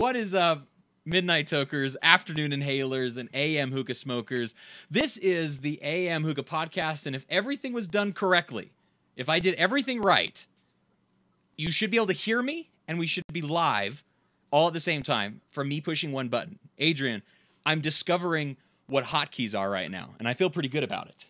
What is up, midnight tokers, afternoon inhalers, and AM hookah smokers? This is the AM Hookah Podcast, and if everything was done correctly, if I did everything right, you should be able to hear me, and we should be live all at the same time from me pushing one button. Adrian, I'm discovering what hotkeys are right now, and I feel pretty good about it.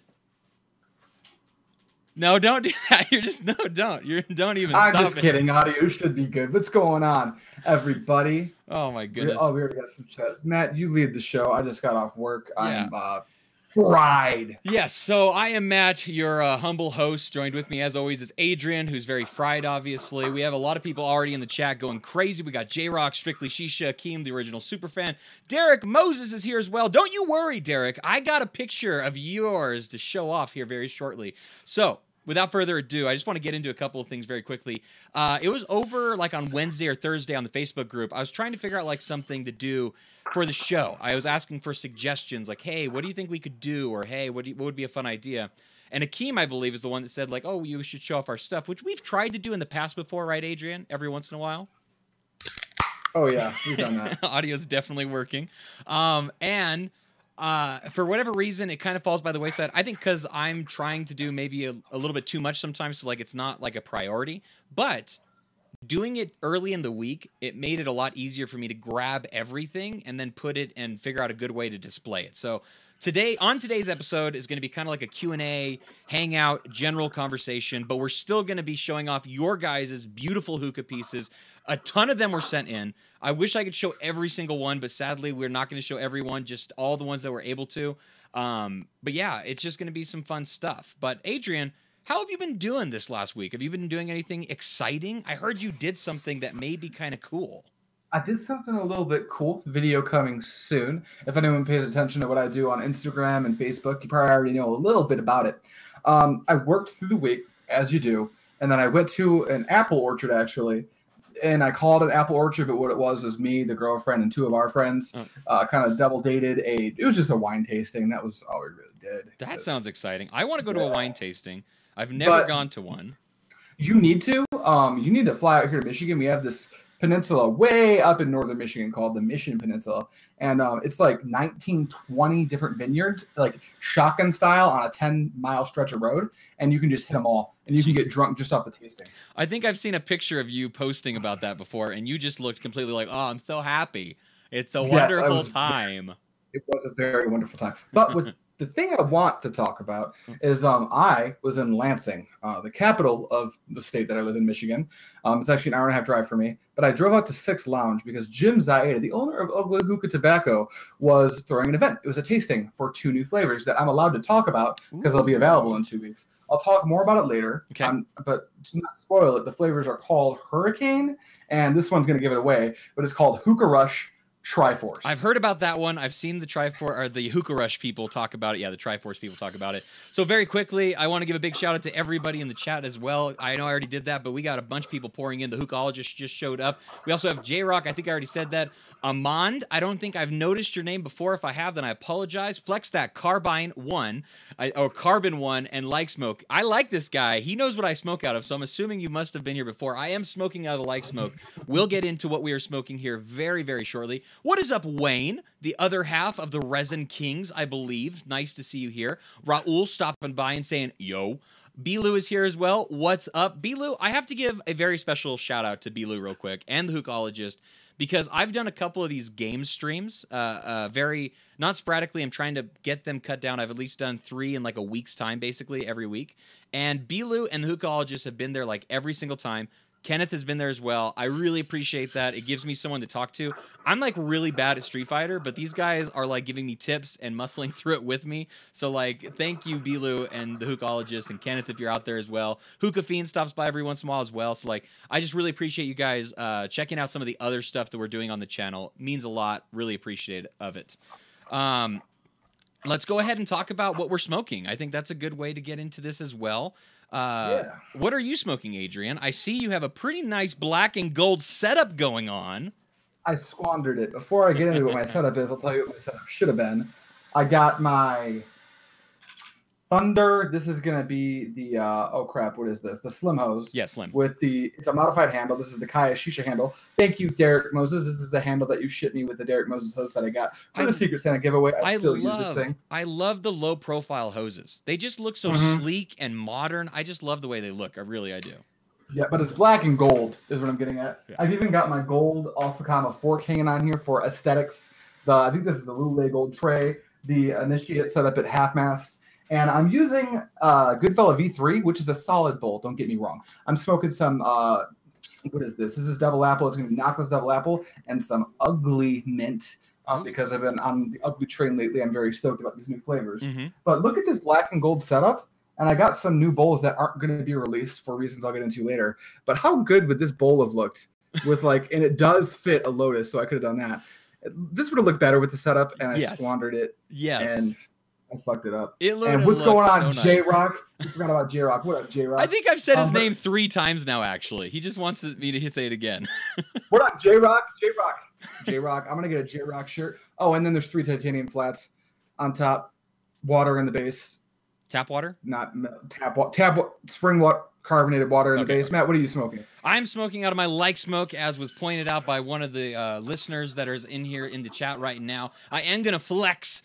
No, don't do that. You're just, no, don't. Don't even stop. I'm just kidding. Audio should be good. What's going on, everybody? Oh, my goodness. We already got some chats. Matt, you lead the show. I just got off work. Yeah. I'm fried. Yes, so I am Matt, your humble host. Joined with me, as always, is Adrian, who's very fried, obviously. We have a lot of people already in the chat going crazy. We got J-Rock, Strictly Shisha, Akeem, the original superfan. Derek Moses is here as well. Don't you worry, Derek. I got a picture of yours to show off here very shortly. So, without further ado, I just want to get into a couple of things very quickly. It was over like on Wednesday or Thursday on the Facebook group. I was trying to figure out like something to do for the show. I was asking for suggestions like, hey, what do you think we could do? Or, hey, what would be a fun idea? And Akeem, I believe, is the one that said like, oh, you should show off our stuff, which we've tried to do in the past before, right, Adrian? Every once in a while. Oh, yeah, we've done that. Audio's definitely working. For whatever reason, it kind of falls by the wayside. I think because I'm trying to do maybe a little bit too much sometimes, so like it's not like a priority. But doing it early in the week, it made it a lot easier for me to grab everything and then put it and figure out a good way to display it. So today's episode is going to be kind of like a Q&A, hangout, general conversation, but we're still going to be showing off your guys' beautiful hookah pieces. A ton of them were sent in. I wish I could show every single one, but sadly, we're not going to show everyone, just all the ones that we're able to. But yeah, it's just going to be some fun stuff. But Adrian, how have you been doing this last week? Have you been doing anything exciting? I heard you did something that may be kind of cool. I did something a little bit cool. Video coming soon. If anyone pays attention to what I do on Instagram and Facebook, you probably already know a little bit about it. I worked through the week, as you do, and then I went to an apple orchard, actually, and I called it an apple orchard, but what it was me, the girlfriend, and two of our friends kind of double dated. It was just a wine tasting. That was all we really did. That sounds exciting. I want to go to a wine tasting. I've never gone to one. You need to. You need to fly out here to Michigan. We have this peninsula way up in northern Michigan called the Mission Peninsula. And it's like 19, 20 different vineyards, like shotgun style on a 10-mile stretch of road. And you can just hit them all. And you can get drunk just off the tasting. I think I've seen a picture of you posting about that before. And you just looked completely like, oh, I'm so happy. It's a wonderful time. It was a very wonderful time. But with the thing I want to talk about is I was in Lansing, the capital of the state that I live in, Michigan. It's actually an hour-and-a-half drive for me. But I drove out to Six Lounge because Jim Zaida, the owner of Ugly Hookah Tobacco, was throwing an event. It was a tasting for 2 new flavors that I'm allowed to talk about because they'll be available in 2 weeks. I'll talk more about it later. Okay. But to not spoil it, the flavors are called Hurricane, and this one's going to give it away. But it's called Hookah Rush Triforce. I've heard about that one. I've seen the Triforce or the Hookah Rush people talk about it. Yeah, the Triforce people talk about it. So very quickly, I want to give a big shout out to everybody in the chat as well. I know I already did that, but we got a bunch of people pouring in. The Hookahologist just showed up. We also have J-Rock. I think I already said that. Amand, I don't think I've noticed your name before. If I have, then I apologize. Flex that Carbine 1 or Carbon 1 and Like Smoke. I like this guy. He knows what I smoke out of, so I'm assuming you must have been here before. I am smoking out of the Like Smoke. We'll get into what we are smoking here very, very shortly. What is up, Wayne? The other half of the Resin Kings, I believe. Nice to see you here. Raul stopping by and saying, yo. Bilu is here as well. What's up? Bilu, I have to give a very special shout out to Bilu real quick and the Hookahologist because I've done a couple of these game streams very, not sporadically. I'm trying to get them cut down. I've at least done 3 in like a week's time, basically, every week. And Bilu and the Hookahologist have been there like every single time. Kenneth has been there as well. I really appreciate that. It gives me someone to talk to. I'm like really bad at Street Fighter, but these guys are like giving me tips and muscling through it with me. So like, thank you, Bilu and the Hookahologist and Kenneth if you're out there as well. Hookah Fiend stops by every once in a while as well. So like, I just really appreciate you guys checking out some of the other stuff that we're doing on the channel. It means a lot. Really appreciate of it. Let's go ahead and talk about what we're smoking. I think that's a good way to get into this as well. What are you smoking, Adrian? I see you have a pretty nice black and gold setup going on. I squandered it. Before I get into what my setup is, I'll tell you what my setup should have been. I got my Thunder. This is gonna be the oh crap, what is this? The Slim Hose. Yeah, Slim. With it's a modified handle. This is the Kaya Shisha handle. Thank you, Derek Moses. This is the handle that you shipped me with the Derek Moses hose that I got for the Secret Santa giveaway. I still use this thing. I love the low profile hoses. They just look so sleek and modern. I just love the way they look. I do. Yeah, but it's black and gold is what I'm getting at. Yeah. I've even got my gold Alphacama fork hanging on here for aesthetics. I think this is the Lule Gold tray, the Initiate set up at half mast. And I'm using Goodfella V3, which is a solid bowl. Don't get me wrong. I'm smoking some, what is this? This is double apple. It's going to be Knockless double apple and some ugly mint. Because I've been on the ugly train lately, I'm very stoked about these new flavors. But look at this black and gold setup. And I got some new bowls that aren't going to be released for reasons I'll get into later. But how good would this bowl have looked with and it does fit a Lotus, so I could have done that. This would have looked better with the setup, and I squandered it. Yes. And I fucked it up. And what's going on, so J-Rock? You forgot about J-Rock. What up, J-Rock? I think I've said his name 3 times now, actually. He just wants me to say it again. What up, J-Rock? J-Rock. J-Rock. I'm going to get a J-Rock shirt. Oh, and then there's 3 titanium flats on top, water in the base. Tap water? Not spring water, carbonated water in the base. Matt, what are you smoking? I'm smoking out of my Like Smoke, as was pointed out by one of the listeners that is in here in the chat right now. I am going to flex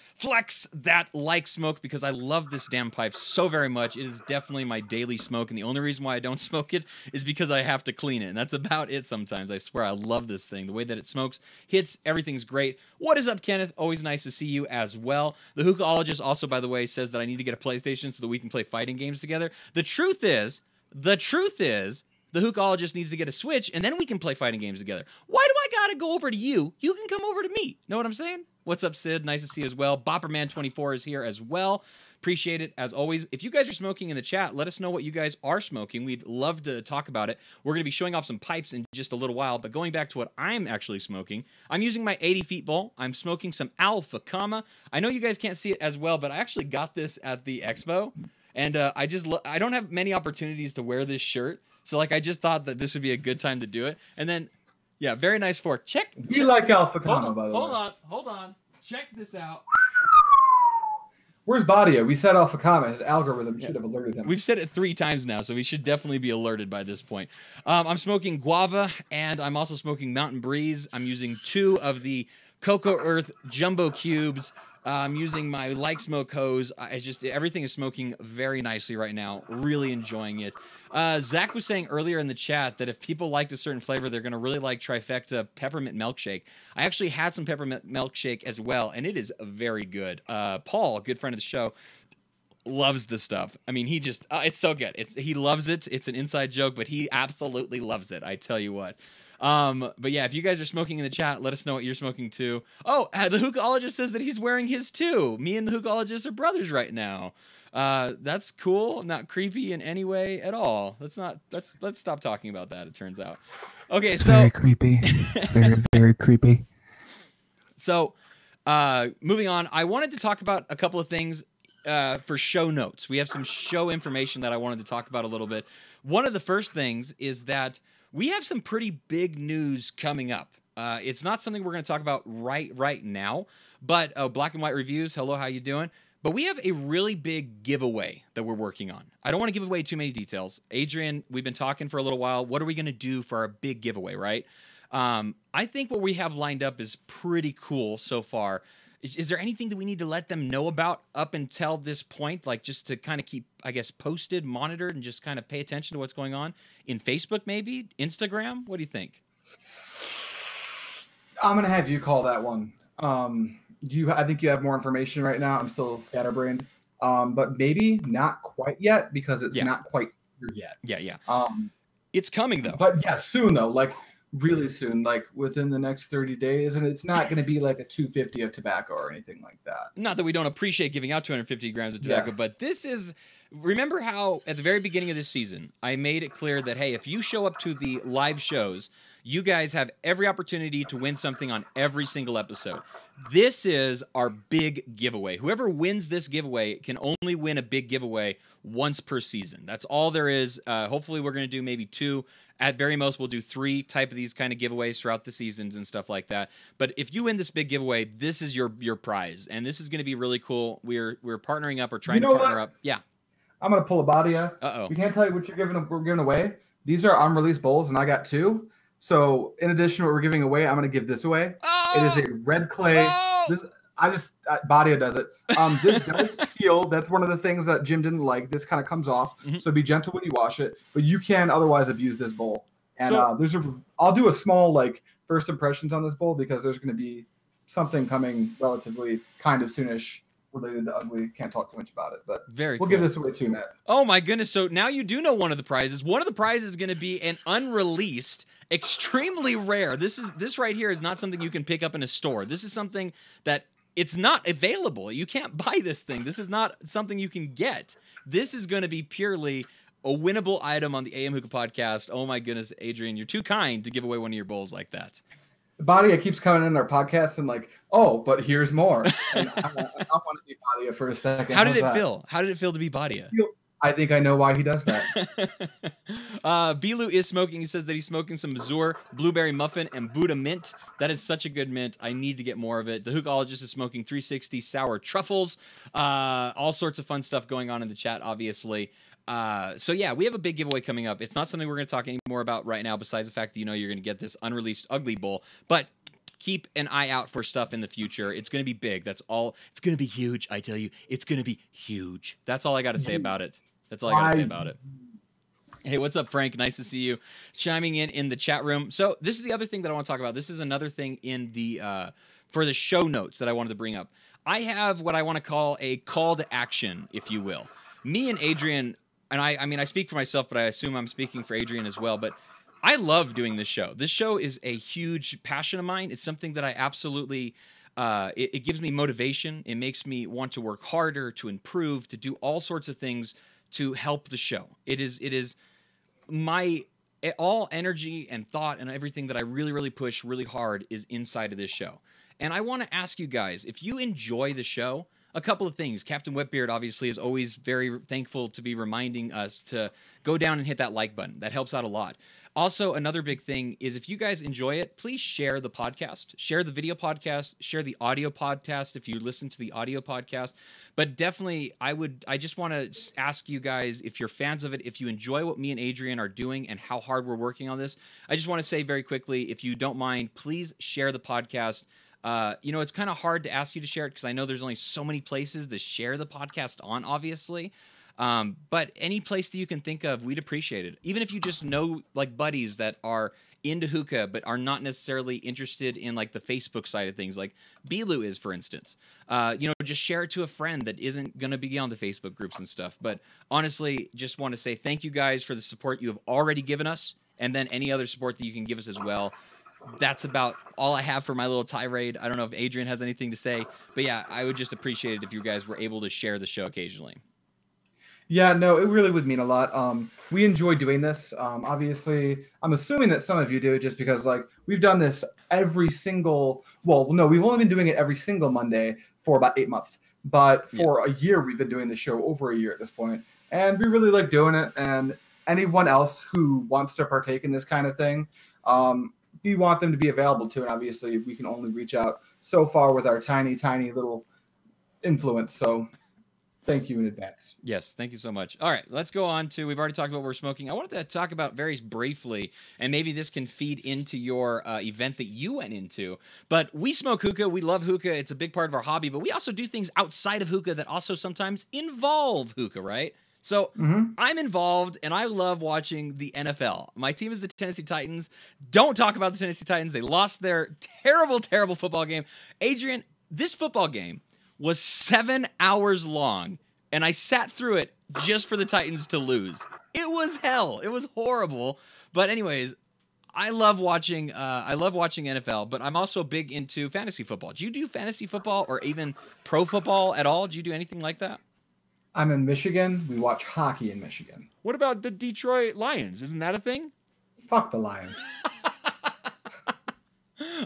that Like Smoke because I love this damn pipe so very much. It is definitely my daily smoke, and the only reason why I don't smoke it is because I have to clean it, and that's about it sometimes. I swear, I love this thing. The way that it smokes, hits, everything's great. What is up, Kenneth? Always nice to see you as well. The Hookahologist also, by the way, says that I need to get a PlayStation so that we can play fighting games together. The truth is, the Hookahologist needs to get a Switch, and then we can play fighting games together. Why do I gotta go over to you? You can come over to me. Know what I'm saying? What's up, Sid? Nice to see you as well. Bopperman24 is here as well. Appreciate it, as always. If you guys are smoking in the chat, let us know what you guys are smoking. We'd love to talk about it. We're going to be showing off some pipes in just a little while, but going back to what I'm actually smoking, I'm using my 80 feet bowl. I'm smoking some Alphacama. I know you guys can't see it as well, but I actually got this at the expo. And I don't have many opportunities to wear this shirt. So I just thought that this would be a good time to do it. And then, yeah, very nice fork. You like Alphacama, by the way. Hold on. Check this out. Where's Badia? We said Alphacama. His algorithm should have alerted him. We've said it 3 times now, so we should definitely be alerted by this point. I'm smoking Guava, and I'm also smoking Mountain Breeze. I'm using 2 of the Cocoa Earth Jumbo Cubes. I'm using my Like Smoke hose. Everything is smoking very nicely right now. Really enjoying it. Zach was saying earlier in the chat that if people liked a certain flavor, they're going to really like Trifecta Peppermint Milkshake. I actually had some Peppermint Milkshake as well, and it is very good. Paul, a good friend of the show, loves this stuff. I mean, he just, it's so good. He loves it. It's an inside joke, but he absolutely loves it. I tell you what. But yeah, if you guys are smoking in the chat, let us know what you're smoking too. Oh, the Hookahologist says that he's wearing his too. Me and the Hookahhologist are brothers right now. That's cool. Not creepy in any way at all. Let's stop talking about that, it turns out. Okay, it's very creepy. It's very, very creepy. So, moving on, I wanted to talk about a couple of things for show notes. We have some show information that I wanted to talk about a little bit. One of the first things is that we have some pretty big news coming up. It's not something we're going to talk about right now, but Black and White Reviews, hello, how you doing? But we have a really big giveaway that we're working on. I don't want to give away too many details. Adrian, we've been talking for a little while. What are we going to do for our big giveaway, right? I think what we have lined up is pretty cool so far. Is there anything that we need to let them know about up until this point? Just to kind of keep, I guess, posted, monitored, and just kind of pay attention to what's going on in Facebook, maybe? Instagram? What do you think? I'm going to have you call that one. I think you have more information right now. I'm still scatterbrained. But maybe not quite yet because it's not quite here yet. Yeah. It's coming, though. But yeah, soon, though. Really soon, within the next 30 days, and it's not going to be like a 250 of tobacco or anything like that. Not that we don't appreciate giving out 250 grams of tobacco, but this is Remember how at the very beginning of this season, I made it clear that, hey, if you show up to the live shows, you guys have every opportunity to win something on every single episode. This is our big giveaway. Whoever wins this giveaway can only win a big giveaway once per season. That's all there is. Hopefully, we're going to do maybe 2. At very most, we'll do 3 type of these kind of giveaways throughout the seasons and stuff like that. But if you win this big giveaway, this is your prize, and this is going to be really cool. We're partnering up or trying to partner up. Yeah. I'm gonna pull a Badia. Uh-oh. We can't tell you what we're giving away. These are unreleased bowls, and I got 2. So in addition to what we're giving away, I'm gonna give this away. Oh! It is a red clay. Oh! Badia does it. This does peel. That's one of the things that Jim didn't like. This kind of comes off. So be gentle when you wash it. But you can otherwise abuse this bowl. And I'll do a small like first impressions on this bowl because there's going to be something coming relatively kind of soonish related to ugly. Can't talk too much about it, but we'll give this away too, Matt. Oh my goodness! So now you do know one of the prizes. One of the prizes is going to be an unreleased, extremely rare. This right here is not something you can pick up in a store. This is something that it's not available. You can't buy this thing. This is not something you can get. This is going to be purely a winnable item on the AM Hookah podcast. Oh my goodness, Adrian, you're too kind to give away one of your bowls like that. Badia keeps coming in our podcast and like, oh, but here's more. And I want to be Badia for a second. How did it feel? How did it feel to be Badia? I think I know why he does that. Bilu is smoking. He says that he's smoking some Mazur blueberry muffin and Buddha mint. That is such a good mint. I need to get more of it. The Hookologist is smoking 360 sour truffles. All sorts of fun stuff going on in the chat, obviously. So yeah, we have a big giveaway coming up. It's not something we're going to talk any more about right now, besides the fact that you're going to get this unreleased ugly bowl. But keep an eye out for stuff in the future. It's going to be big. That's all. It's going to be huge. I tell you, it's going to be huge. That's all I got to say about it. That's all I got to say about it. Hey, what's up, Frank? Nice to see you chiming in the chat room. So this is the other thing that I want to talk about. This is another thing in the for the show notes that I wanted to bring up. I have what I want to call a call to action, if you will. Me and Adrian, and I mean, I speak for myself, but I assume I'm speaking for Adrian as well. But I love doing this show. This show is a huge passion of mine. It's something that I absolutely it gives me motivation. It makes me want to work harder, to improve, to do all sorts of things to help the show. It is my all energy and thought and everything that I really push really hard is inside of this show. And I want to ask you guys, if you enjoy the show, a couple of things. Captain Wetbeard obviously is always very thankful to be reminding us to go down and hit that like button. That helps out a lot. Also, another big thing is if you guys enjoy it, please share the podcast. Share the video podcast. Share the audio podcast if you listen to the audio podcast. But definitely, I just want to ask you guys, if you're fans of it, if you enjoy what me and Adrian are doing and how hard we're working on this, I just want to say very quickly, if you don't mind, please share the podcast. It's kind of hard to ask you to share it because I know there's only so many places to share the podcast on, obviously. But any place that you can think of, we'd appreciate it. Even if you just know like buddies that are into hookah but are not necessarily interested in like the Facebook side of things, like Bilu is, for instance. Just share it to a friend that isn't going to be on the Facebook groups and stuff. But honestly, just want to say thank you guys for the support you have already given us, and then any other support that you can give us as well. That's about all I have for my little tirade. I don't know if Adrian has anything to say, but yeah, I would just appreciate it if you guys were able to share the show occasionally. Yeah, no, it really would mean a lot. We enjoy doing this. Obviously, I'm assuming that some of you do just because like we've done this every single, well, no, we've only been doing it every single Monday for about 8 months. But for a year, we've been doing the show, over a year at this point. And we really like doing it. And anyone else who wants to partake in this kind of thing, we want them to be available to. And obviously, we can only reach out so far with our tiny little influence. So thank you in advance. Yes, thank you so much. All right, let's go on to, we've already talked about what we're smoking. I wanted to talk about very briefly, and maybe this can feed into your event that you went into. But we smoke hookah. We love hookah. It's a big part of our hobby, but we also do things outside of hookah that also sometimes involve hookah, right? So I'm involved, and I love watching the NFL. My team is the Tennessee Titans. Don't talk about the Tennessee Titans. They lost their terrible football game. Adrian, this football game was 7 hours long, and I sat through it just for the Titans to lose. It was hell. It was horrible. But anyways, I love watching NFL, but I'm also big into fantasy football. Do you do fantasy football or even pro football at all? Do you do anything like that? I'm in Michigan. We watch hockey in Michigan. What about the Detroit Lions? Isn't that a thing? Fuck the Lions.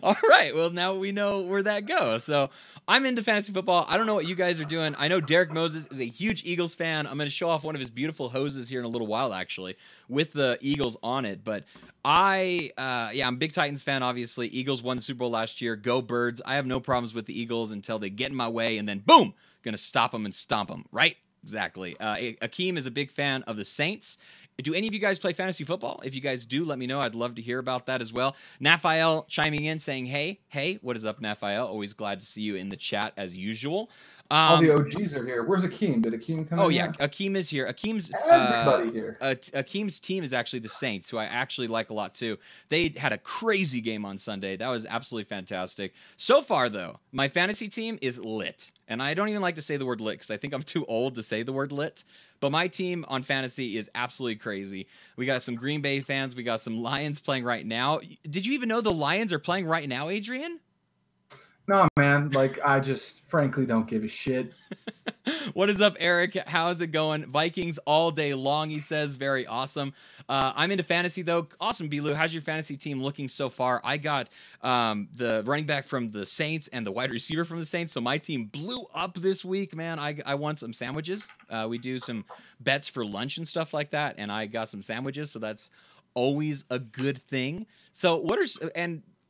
All right. Well, now we know where that goes. So I'm into fantasy football. I don't know what you guys are doing. I know Derek Moses is a huge Eagles fan. I'm going to show off one of his beautiful hoses here in a little while, actually, with the Eagles on it. But I'm a big Titans fan, obviously. Eagles won the Super Bowl last year. Go Birds. I have no problems with the Eagles until they get in my way, and then boom, going to stop them and stomp them, right? Exactly. Akeem is a big fan of the Saints. Do any of you guys play fantasy football? If you guys do, let me know. I'd love to hear about that as well. Nafael chiming in saying, hey, what is up, Nafael? Always glad to see you in the chat as usual. All the OGs are here. Where's Akeem? Did Akeem come in? Oh, yeah. Akeem is here. Everybody here. Akeem's team is actually the Saints, who I actually like a lot, too. They had a crazy game on Sunday. That was absolutely fantastic. So far, though, my fantasy team is lit. And I don't even like to say the word lit because I think I'm too old to say the word lit. But my team on fantasy is absolutely crazy. We got some Green Bay fans. We got some Lions playing right now. Did you even know the Lions are playing right now, Adrian? No, man. Like, I just frankly don't give a shit. What is up, Eric? How's it going? Vikings all day long, he says. Very awesome. I'm into fantasy, though. Awesome, Bilu. How's your fantasy team looking so far? I got the running back from the Saints and the wide receiver from the Saints, so my team blew up this week, man. I won some sandwiches. We do some bets for lunch and stuff like that, and I got some sandwiches, so that's always a good thing. So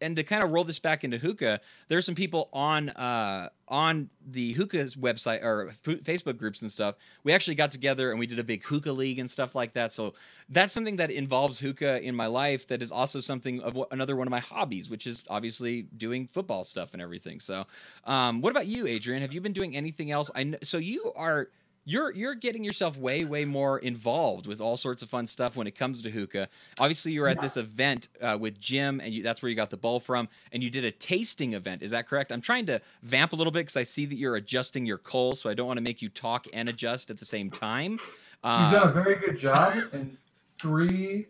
and to kind of roll this back into Hookah, there's some people on the Hookah's website or Facebook groups and stuff. We actually got together and we did a big Hookah league and stuff like that. So that's something that involves Hookah in my life. That is also something of another one of my hobbies, which is obviously doing football stuff and everything. So, what about you, Adrian? Have you been doing anything else? So you are. You're getting yourself way more involved with all sorts of fun stuff when it comes to Hookah. Obviously, you were at this event with Jim, and that's where you got the bowl from, and you did a tasting event. Is that correct? I'm trying to vamp a little bit because I see that you're adjusting your coal, so I don't want to make you talk and adjust at the same time. You've done a very good job. In 3,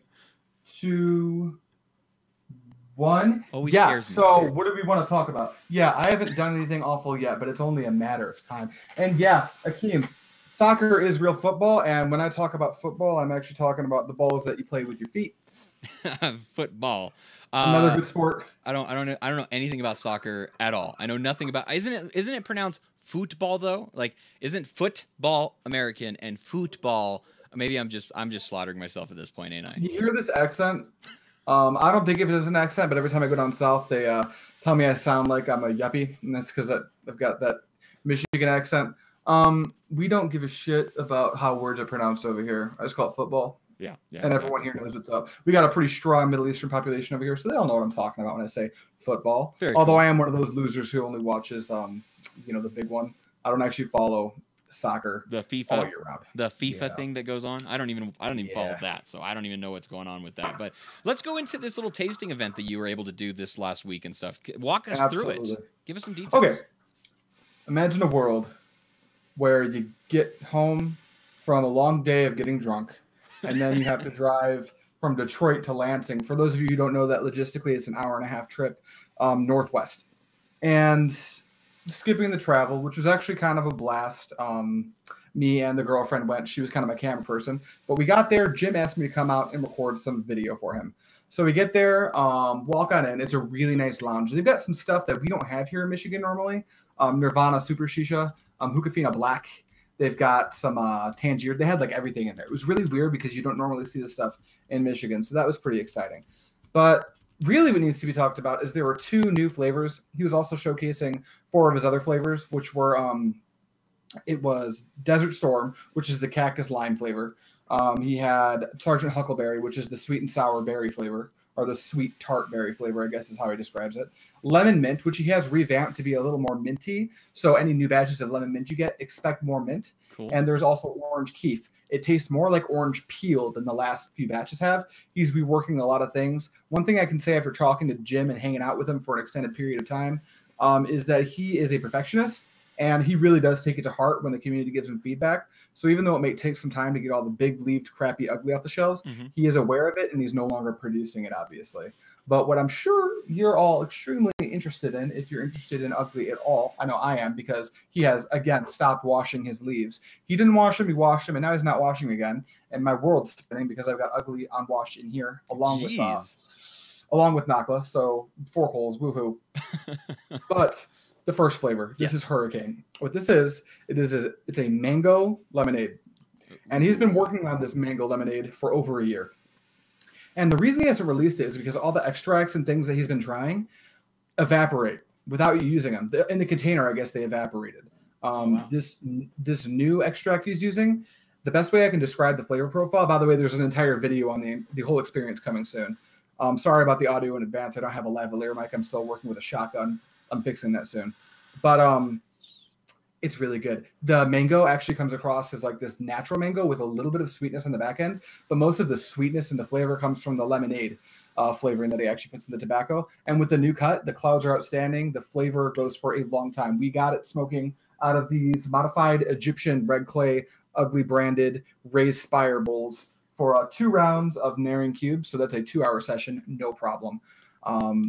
2, 1. Always yeah, scares me. So what do we want to talk about? Yeah, I haven't done anything awful yet, but it's only a matter of time. And yeah, Akeem, soccer is real football, and when I talk about football, I'm actually talking about the balls that you play with your feet. Football. Another good sport. I don't know anything about soccer at all. I know nothing about. Isn't it pronounced football though? Like, isn't football American and football? Maybe I'm just slaughtering myself at this point, ain't I? You hear this accent? I don't think of it as an accent, but every time I go down south, they tell me I sound like I'm a yuppie, and that's because I've got that Michigan accent. We don't give a shit about how words are pronounced over here. I just call it football. Yeah. And everyone here knows what's up. We got a pretty strong Middle Eastern population over here, so they all know what I'm talking about when I say football. Although I am one of those losers who only watches, the big one. I don't actually follow soccer. The FIFA all year round. The FIFA thing that goes on. I don't even follow that, so I don't even know what's going on with that. But let's go into this little tasting event that you were able to do this last week and stuff. Walk us through it. Give us some details. Okay. Imagine a world where you get home from a long day of getting drunk, and then you have to drive from Detroit to Lansing. For those of you who don't know that logistically, it's an hour-and-a-half trip northwest. And skipping the travel, which was actually kind of a blast. Me and the girlfriend went. She was kind of my camera person. But we got there. Jim asked me to come out and record some video for him. So we get there, walk on in. It's a really nice lounge. They've got some stuff that we don't have here in Michigan normally. Nirvana Super Shisha, Hookah Black. They've got some Tangier. They had like everything in there. It was really weird because you don't normally see this stuff in Michigan. So that was pretty exciting. But really what needs to be talked about is there were 2 new flavors. He was also showcasing 4 of his other flavors, which were it was Desert Storm, which is the cactus lime flavor. He had Sergeant Huckleberry, which is the sweet and sour berry flavor, or the sweet tart berry flavor, I guess is how he describes it. Lemon mint, which he has revamped to be a little more minty. So any new batches of lemon mint you get, expect more mint. Cool. And there's also orange keef. It tastes more like orange peel than the last few batches have. He's reworking a lot of things. One thing I can say after talking to Jim and hanging out with him for an extended period of time is that he is a perfectionist, and he really does take it to heart when the community gives him feedback. So even though it may take some time to get all the big-leaved, crappy, ugly off the shelves, he is aware of it, and he's no longer producing it, obviously. But what I'm sure you're all extremely interested in, if you're interested in Ugly at all. I know I am, because he has, again, stopped washing his leaves. He didn't wash them, he washed them, and now he's not washing again. And my world's spinning because I've got Ugly unwashed in here, along with Nakla. So 4 holes, woohoo. But the first flavor, this is Hurricane. What this is, it's a mango lemonade. And he's been working on this mango lemonade for over a year. And the reason he hasn't released it is because all the extracts and things that he's been trying evaporate without you using them. In the container, I guess they evaporated. This new extract he's using, the best way I can describe the flavor profile, by the way, there's an entire video on the whole experience coming soon. Sorry about the audio in advance. I don't have a lavalier mic. I'm still working with a shotgun. I'm fixing that soon. But it's really good. The mango actually comes across as like this natural mango with a little bit of sweetness on the back end, but most of the sweetness and the flavor comes from the lemonade flavoring that he actually puts in the tobacco. And with the new cut, the clouds are outstanding. The flavor goes for a long time. We got it smoking out of these modified Egyptian red clay, Ugly branded raised spire bowls for 2 rounds of Naring cubes. So that's a 2-hour session, no problem,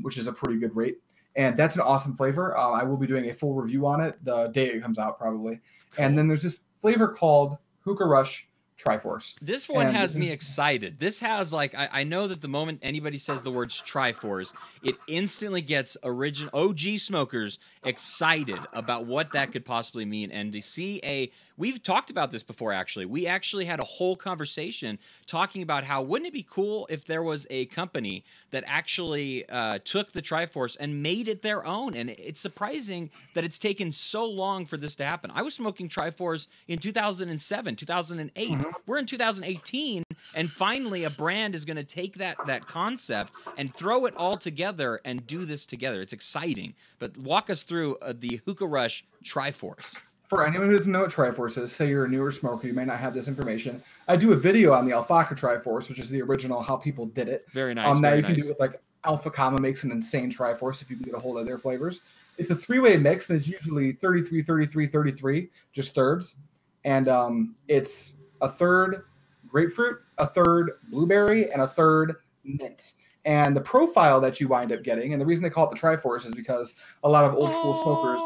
which is a pretty good rate. And that's an awesome flavor. I will be doing a full review on it the day it comes out, probably. And then there's this flavor called Hookah Rush Triforce. This one has me excited. This has, like, I know that the moment anybody says the words Triforce, it instantly gets original OG smokers excited about what that could possibly mean. And to see we've talked about this before, actually. We actually had a whole conversation talking about how wouldn't it be cool if there was a company that actually took the Triforce and made it their own. And it's surprising that it's taken so long for this to happen. I was smoking Triforce in 2007, 2008. Mm-hmm. We're in 2018, and finally a brand is going to take that concept and throw it all together and do this together. It's exciting. But walk us through the Hookah Rush Triforce. For anyone who doesn't know what Triforce is, say you're a newer smoker, you may not have this information. I do a video on the Alpaca Triforce, which is the original, how people did it. Very nice. Now you can do it like Alpha Comma makes an insane Triforce if you can get a hold of their flavors. It's a 3-way mix, and it's usually 33, 33, 33, just thirds. And it's a third grapefruit, a third blueberry, and a third mint. And the profile that you wind up getting, and the reason they call it the Triforce is because a lot of old school smokers,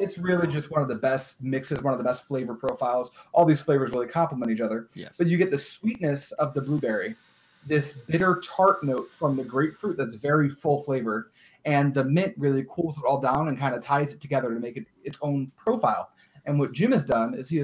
it's really just one of the best mixes, one of the best flavor profiles. All these flavors really complement each other. Yes. But you get the sweetness of the blueberry, this bitter tart note from the grapefruit that's very full flavored, and the mint really cools it all down and kind of ties it together to make it its own profile. And what Jim has done is he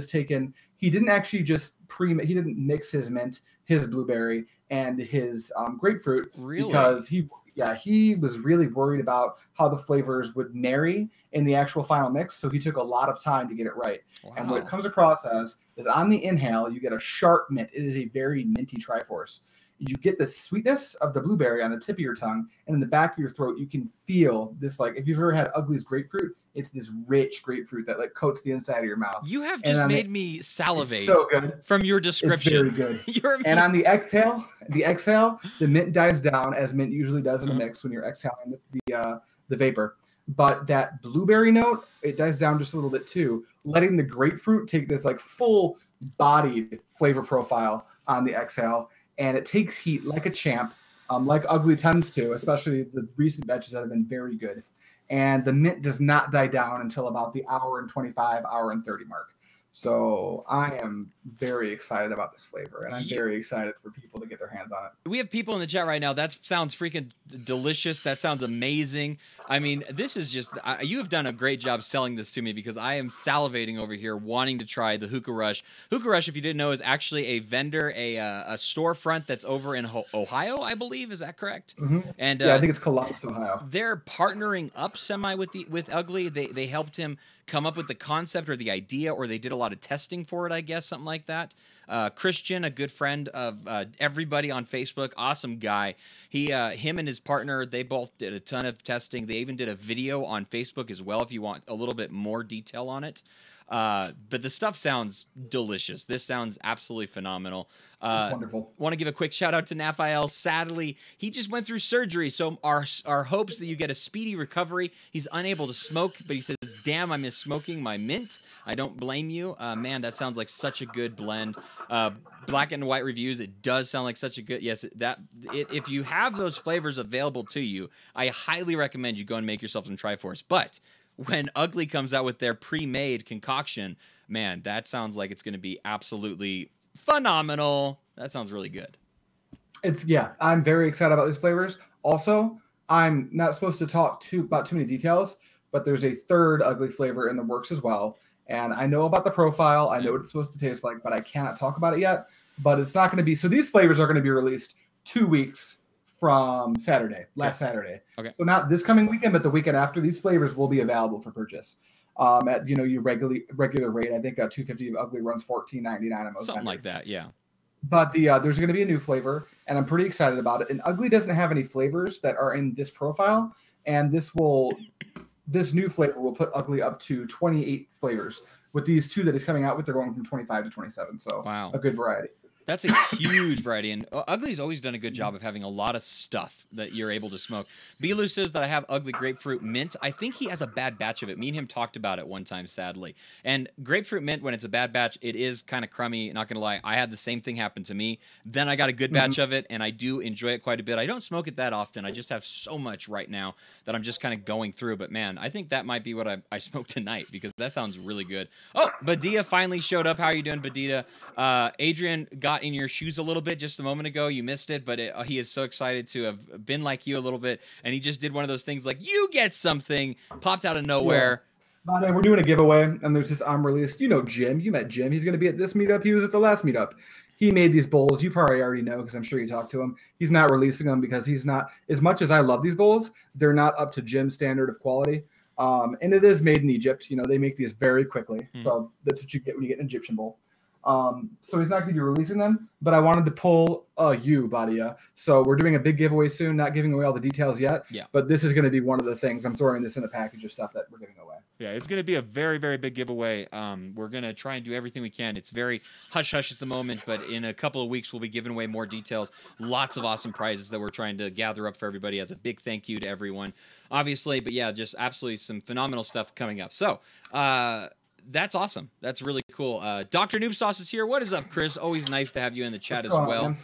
didn't actually just he didn't mix his mint, his blueberry, and his grapefruit. Really? Because he was really worried about how the flavors would marry in the actual final mix. So he took a lot of time to get it right. Wow. And what it comes across as is on the inhale, you get a sharp mint. It is a very minty Triforce. You get the sweetness of the blueberry on the tip of your tongue, and in the back of your throat, you can feel this, like, if you've ever had Ugly's grapefruit, it's this rich grapefruit that like coats the inside of your mouth. You have just made me salivate so good. From your description. It's very good. And on the exhale, the mint dies down, as mint usually does in a mix when you're exhaling the vapor. But that blueberry note, it dies down just a little bit too, letting the grapefruit take this like full-bodied flavor profile on the exhale. And it takes heat like a champ, like Ugly tends to, especially the recent batches that have been very good. And the mint does not die down until about the hour and 25, hour and 30 mark. So I am very excited about this flavor, and I'm very excited for people to get their hands on it. We have people in the chat right now. That sounds freaking delicious. That sounds amazing. I mean, this is just, you have done a great job selling this to me, because I am salivating over here wanting to try the Hookah Rush. Hookah Rush, if you didn't know, is actually a vendor, a storefront that's over in Ohio, I believe. Is that correct? Mm-hmm. And yeah, I think it's Columbus, Ohio. They're partnering up semi with Ugly. They helped him come up with the concept or the idea, or they did a lot of testing for it, I guess, something like that. Christian, a good friend of everybody on Facebook, awesome guy. Him and his partner, they both did a ton of testing. They even did a video on Facebook as well, if you want a little bit more detail on it. But the stuff sounds delicious. This sounds absolutely phenomenal. Wonderful. Want to give a quick shout out to Naphael. Sadly, he just went through surgery, so our hopes that you get a speedy recovery. He's unable to smoke, but he says damn, I miss smoking my mint. I don't blame you. Man, that sounds like such a good blend. Black and white reviews, it does sound like such a good, yes, if you have those flavors available to you, I highly recommend you go and make yourself some Triforce. But when Ugly comes out with their pre-made concoction, man, that sounds like it's going to be absolutely phenomenal. That sounds really good. Yeah, I'm very excited about these flavors. Also, I'm not supposed to talk about too many details, but there's a third Ugly flavor in the works as well. And I know about the profile. I know what it's supposed to taste like, but I cannot talk about it yet. But it's not going to be. So these flavors are going to be released 2 weeks from Saturday, last Saturday. Okay. So not this coming weekend, but the weekend after. These flavors will be available for purchase at your regular rate. I think $250 of Ugly runs $14.99 on most. Something like that, yeah. But there's going to be a new flavor, and I'm pretty excited about it. And Ugly doesn't have any flavors that are in this profile, and this new flavor will put Ugly up to 28 flavors. With these two that he's coming out with, they're going from 25 to 27. So wow, a good variety. That's a huge variety, and Ugly's always done a good job of having a lot of stuff that you're able to smoke. Bilu says that I have Ugly Grapefruit Mint. I think he has a bad batch of it. Me and him talked about it one time, sadly. And Grapefruit Mint, when it's a bad batch, it is kind of crummy, not going to lie. I had the same thing happen to me. Then I got a good batch of it, and I do enjoy it quite a bit. I don't smoke it that often. I just have so much right now that I'm just kind of going through. But, man, I think that might be what I smoke tonight because that sounds really good. Oh, Badia finally showed up. How are you doing, Badia? Adrian got in your shoes a little bit just a moment ago. You missed it, but he is so excited to have been like you a little bit, and he just did one of those things like you get something popped out of nowhere. Yeah. We're doing a giveaway, and there's this released. You know Jim. You met Jim. He's going to be at this meetup. He was at the last meetup. He made these bowls. You probably already know because I'm sure you talked to him. He's not releasing them because he's not, as much as I love these bowls, they're not up to Jim's standard of quality. And it is made in Egypt. They make these very quickly. So that's what you get when you get an Egyptian bowl. So he's not going to be releasing them, but I wanted to pull you, Badia. So we're doing a big giveaway soon, not giving away all the details yet. Yeah. But this is going to be one of the things. I'm throwing this in a package of stuff that we're giving away. Yeah, it's going to be a very, very big giveaway. We're going to try and do everything we can. It's very hush-hush at the moment, but in a couple of weeks, we'll be giving away more details. Lots of awesome prizes that we're trying to gather up for everybody. As a big thank you to everyone, obviously. But yeah, just absolutely some phenomenal stuff coming up. So, that's awesome. That's really cool. Dr. Noob Sauce is here. What is up, Chris? Always nice to have you in the chat as well.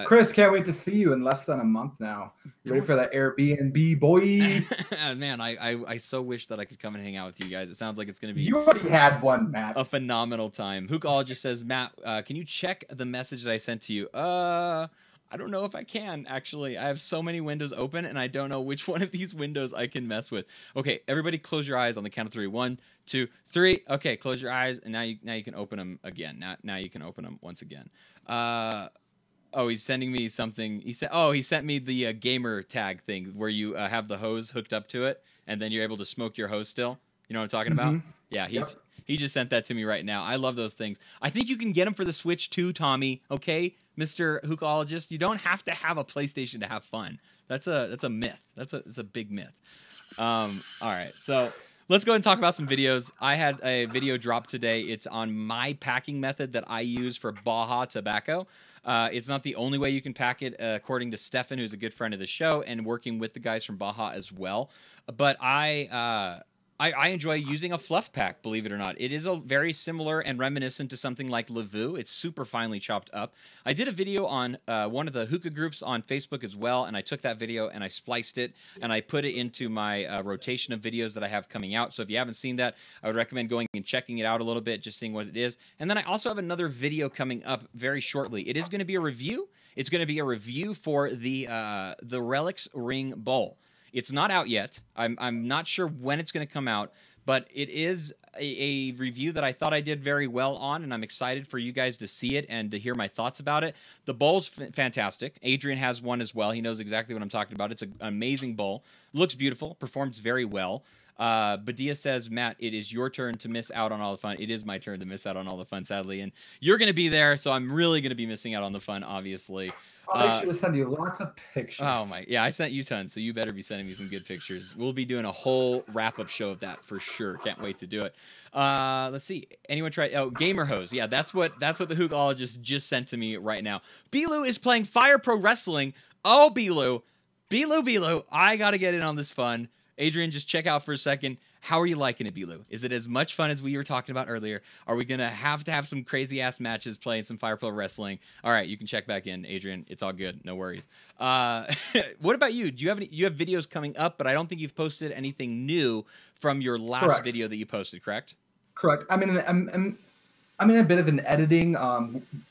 Chris, can't wait to see you in less than a month now. You ready for that Airbnb, boy? Man, I so wish that I could come and hang out with you guys. It sounds like it's going to be... You already had one, Matt. A phenomenal time. Hookah just says, Matt, can you check the message that I sent to you? I don't know if I can, actually. I have so many windows open, and I don't know which one of these windows I can mess with. Okay, everybody close your eyes on the count of 3. 1, 2, 3. Okay, close your eyes, and now you can open them again. Now you can open them once again. Oh, he's sending me something. He sent me the gamer tag thing where you have the hose hooked up to it, and then you're able to smoke your hose still. You know what I'm talking about? Yeah, he just sent that to me right now. I love those things. I think you can get them for the Switch too, Tommy. Okay, Mr. Hookologist, you don't have to have a PlayStation to have fun. That's a myth. That's a big myth. All right, so let's go ahead and talk about some videos. I had a video drop today. It's on my packing method that I use for Baja tobacco. It's not the only way you can pack it, according to Stefan, who's a good friend of the show, and working with the guys from Baja as well. But I enjoy using a fluff pack, believe it or not. It is a very similar and reminiscent to something like Lavu. It's super finely chopped up. I did a video on one of the hookah groups on Facebook as well, and I took that video and I spliced it, and I put it into my rotation of videos that I have coming out. So if you haven't seen that, I would recommend going and checking it out a little bit, just seeing what it is. And then I also have another video coming up very shortly. It is going to be a review. It's going to be a review for the Relics Ring Bowl. It's not out yet. I'm not sure when it's going to come out, but it is a review that I thought I did very well on, and I'm excited for you guys to see it and to hear my thoughts about it. The bowl's fantastic. Adrian has one as well. He knows exactly what I'm talking about. It's an amazing bowl. Looks beautiful. Performs very well. Badia says, Matt, it is your turn to miss out on all the fun. It is my turn to miss out on all the fun, sadly, and you're going to be there, so I'm really going to be missing out on the fun, obviously. I'll make sure to send you lots of pictures. Oh my, yeah, I sent you tons, so you better be sending me some good pictures. We'll be doing a whole wrap-up show of that for sure. Can't wait to do it. Let's see. Anyone try? Oh, Gamer Hose. Yeah, that's what the Hookologist just sent to me right now. Bilu is playing Fire Pro Wrestling. Oh, Bilu, I gotta get in on this fun. Adrian, just check out for a second. How are you liking it, Bilu? Is it as much fun as we were talking about earlier? Are we going to have some crazy ass matches playing some Fire Pro wrestling? All right, you can check back in, Adrian. It's all good. No worries. What about you? Do you have you have videos coming up, but I don't think you've posted anything new from your last video that you posted, correct? Correct. I'm in a bit of an editing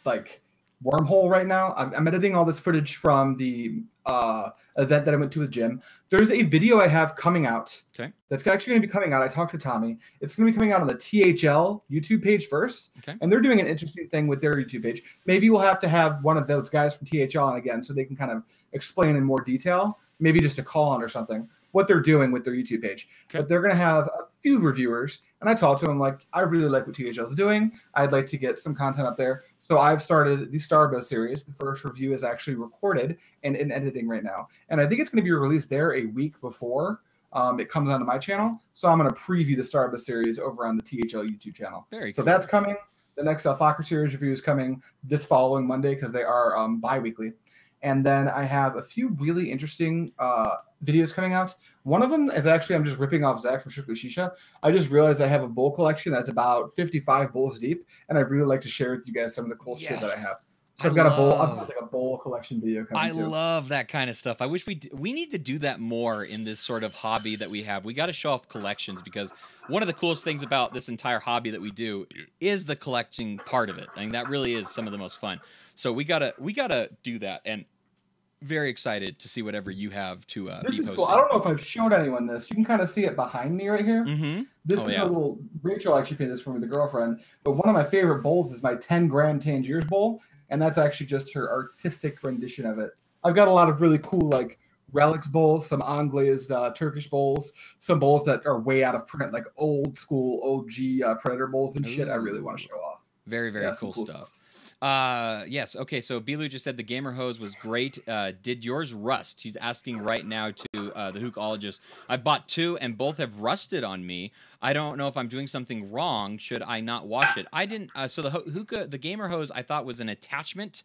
like wormhole right now. I'm editing all this footage from the event that I went to with Jim. There's a video I have coming out. Okay. That's actually going to be coming out. I talked to Tommy. It's going to be coming out on the THL YouTube page first. Okay. And they're doing an interesting thing with their YouTube page. Maybe we'll have to have one of those guys from THL on again so they can kind of explain in more detail. Maybe just a call on or something what they're doing with their YouTube page. Okay. But they're going to have a few reviewers. And I talked to them like, I really like what THL is doing. I'd like to get some content up there. So I've started the Starbucks series. The first review is actually recorded and in editing right now. And I think it's going to be released there a week before it comes onto my channel. So I'm going to preview the Starbucks series over on the THL YouTube channel. Very so cool. That's coming. The next Fokker series review is coming this following Monday because they are bi-weekly. And then I have a few really interesting videos coming out. One of them is actually I'm just ripping off Zach from Strictly Shisha. I just realized I have a bowl collection that's about 55 bowls deep, and I'd really like to share with you guys some of the cool shit that I have. So I've got a bowl collection video coming too. I love that kind of stuff. I wish we need to do that more in this sort of hobby that we have. We got to show off collections because one of the coolest things about this entire hobby that we do is the collecting part of it. I mean, that really is some of the most fun. So we gotta do that, and very excited to see whatever you have to this be is posting. Cool. I don't know if I've showed anyone this. You can kind of see it behind me right here. Mm-hmm. This is a little. Rachel actually paid this for me, the girlfriend. But one of my favorite bowls is my 10 Grand Tangiers bowl, and that's actually just her artistic rendition of it. I've got a lot of really cool like relics bowls, some unglazed Turkish bowls, some bowls that are way out of print, like old school OG Predator bowls and shit. I really want to show off. Very cool stuff. Yes. Okay. So Bilu just said the gamer hose was great. Did yours rust? He's asking right now to the Hookologist. I've bought 2 and both have rusted on me. I don't know if I'm doing something wrong. Should I not wash it? I didn't. So the gamer hose I thought was an attachment,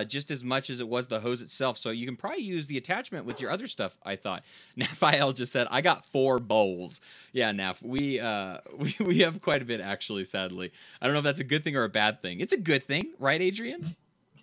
just as much as it was the hose itself. So you can probably use the attachment with your other stuff. I thought. Nafael just said I got 4 bowls. Yeah, Naf, we have quite a bit actually. Sadly, I don't know if that's a good thing or a bad thing. It's a good thing, right, Adrian?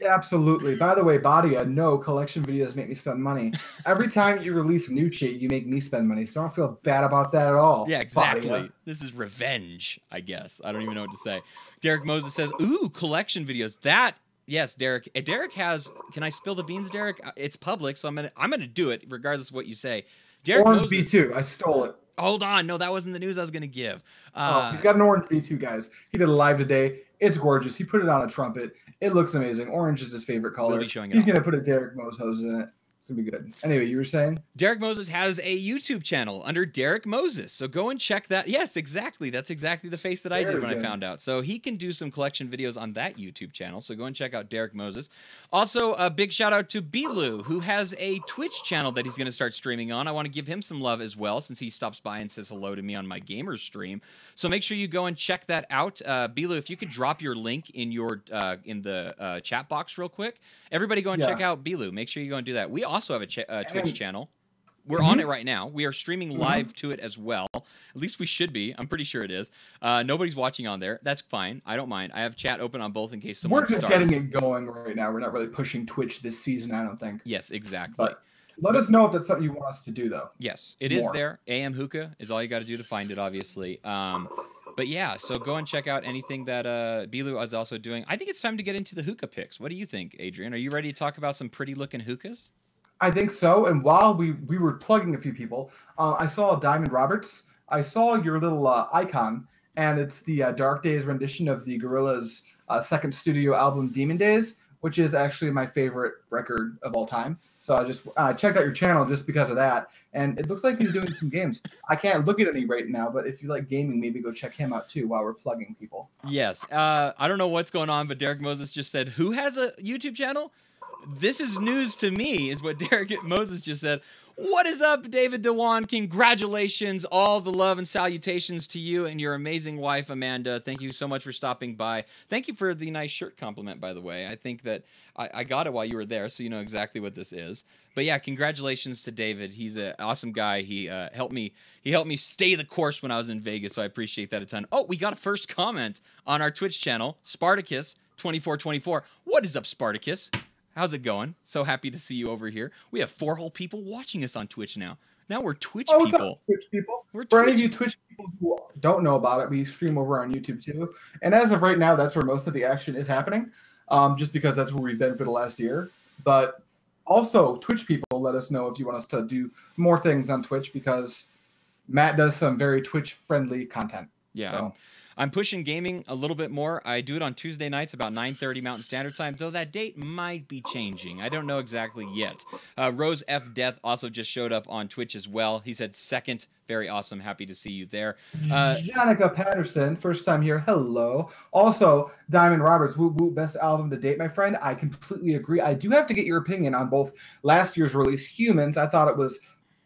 Absolutely. By the way, Badia, no, collection videos make me spend money. Every time you release new shit, you make me spend money. So I don't feel bad about that at all. Yeah, exactly. Badia. This is revenge, I guess. I don't even know what to say. Derek Moses says, ooh, collection videos. That, yes, Derek. Derek has, can I spill the beans, Derek? It's public, so I'm gonna do it regardless of what you say. Derek Orange Moses, B2. I stole it. Hold on. No, that wasn't the news I was going to give. He's got an orange B2, guys. He did a live today. It's gorgeous. He put it on a trumpet. It looks amazing. Orange is his favorite color. We'll be showing it He's off. going to put a Derek Mose hose in it. It's going to be good. Anyway, you were saying? Derek Moses has a YouTube channel under Derek Moses. So go and check that. Yes, exactly. That's exactly the face that I did when I found out. So he can do some collection videos on that YouTube channel. So go and check out Derek Moses. Also, a big shout out to Bilu, who has a Twitch channel that he's going to start streaming on. I want to give him some love as well, since he stops by and says hello to me on my gamer stream. So make sure you go and check that out. Bilu, if you could drop your link in your in the chat box real quick. Everybody go and check out Bilu. Make sure you go and do that. We also have a Twitch channel. We're on it right now. We are streaming live to it as well. At least we should be. I'm pretty sure it is. Nobody's watching on there. That's fine. I don't mind. I have chat open on both in case someone We're just getting it going right now. We're not really pushing Twitch this season, I don't think. Yes, exactly. But let us know if that's something you want us to do, though. Yes, it is there. AM Hookah is all you got to do to find it, obviously. But yeah, so go and check out anything that Bilu is also doing. I think it's time to get into the hookah picks. What do you think, Adrian? Are you ready to talk about some pretty looking hookahs? I think so. And while we were plugging a few people, I saw Diamond Roberts. I saw your little icon, and it's the Dark Days rendition of the Gorillaz' second studio album, Demon Days, which is actually my favorite record of all time. So I just checked out your channel just because of that. And it looks like he's doing some games. I can't look at any right now, but if you like gaming, maybe go check him out too while we're plugging people. Yes. I don't know what's going on, but Derek Moses just said, who has a YouTube channel? This is news to me, is what Derek Moses just said. What is up, David Dewan? Congratulations. All the love and salutations to you and your amazing wife, Amanda. Thank you so much for stopping by. Thank you for the nice shirt compliment, by the way. I think that I got it while you were there, so you know exactly what this is. But yeah, congratulations to David. He's an awesome guy. He helped me stay the course when I was in Vegas, so I appreciate that a ton. Oh, we got a first comment on our Twitch channel, Spartacus2424. What is up, Spartacus? How's it going? So happy to see you over here. We have 4 whole people watching us on Twitch now. Now we're Twitch people. What's up, Twitch people? For any of you Twitch people who don't know about it, we stream over on YouTube too. And as of right now, that's where most of the action is happening, just because that's where we've been for the last year. But also, Twitch people, let us know if you want us to do more things on Twitch, because Matt does some very Twitch-friendly content. Yeah. So. I'm pushing gaming a little bit more. I do it on Tuesday nights about 9:30 Mountain Standard Time, though that date might be changing. I don't know exactly yet. Rose F. Death also just showed up on Twitch as well. He said second. Very awesome. Happy to see you there. Janica Patterson, first time here. Hello. Also, Diamond Roberts, Woo Woo, best album to date, my friend. I completely agree. I do have to get your opinion on both last year's release, Humans. I thought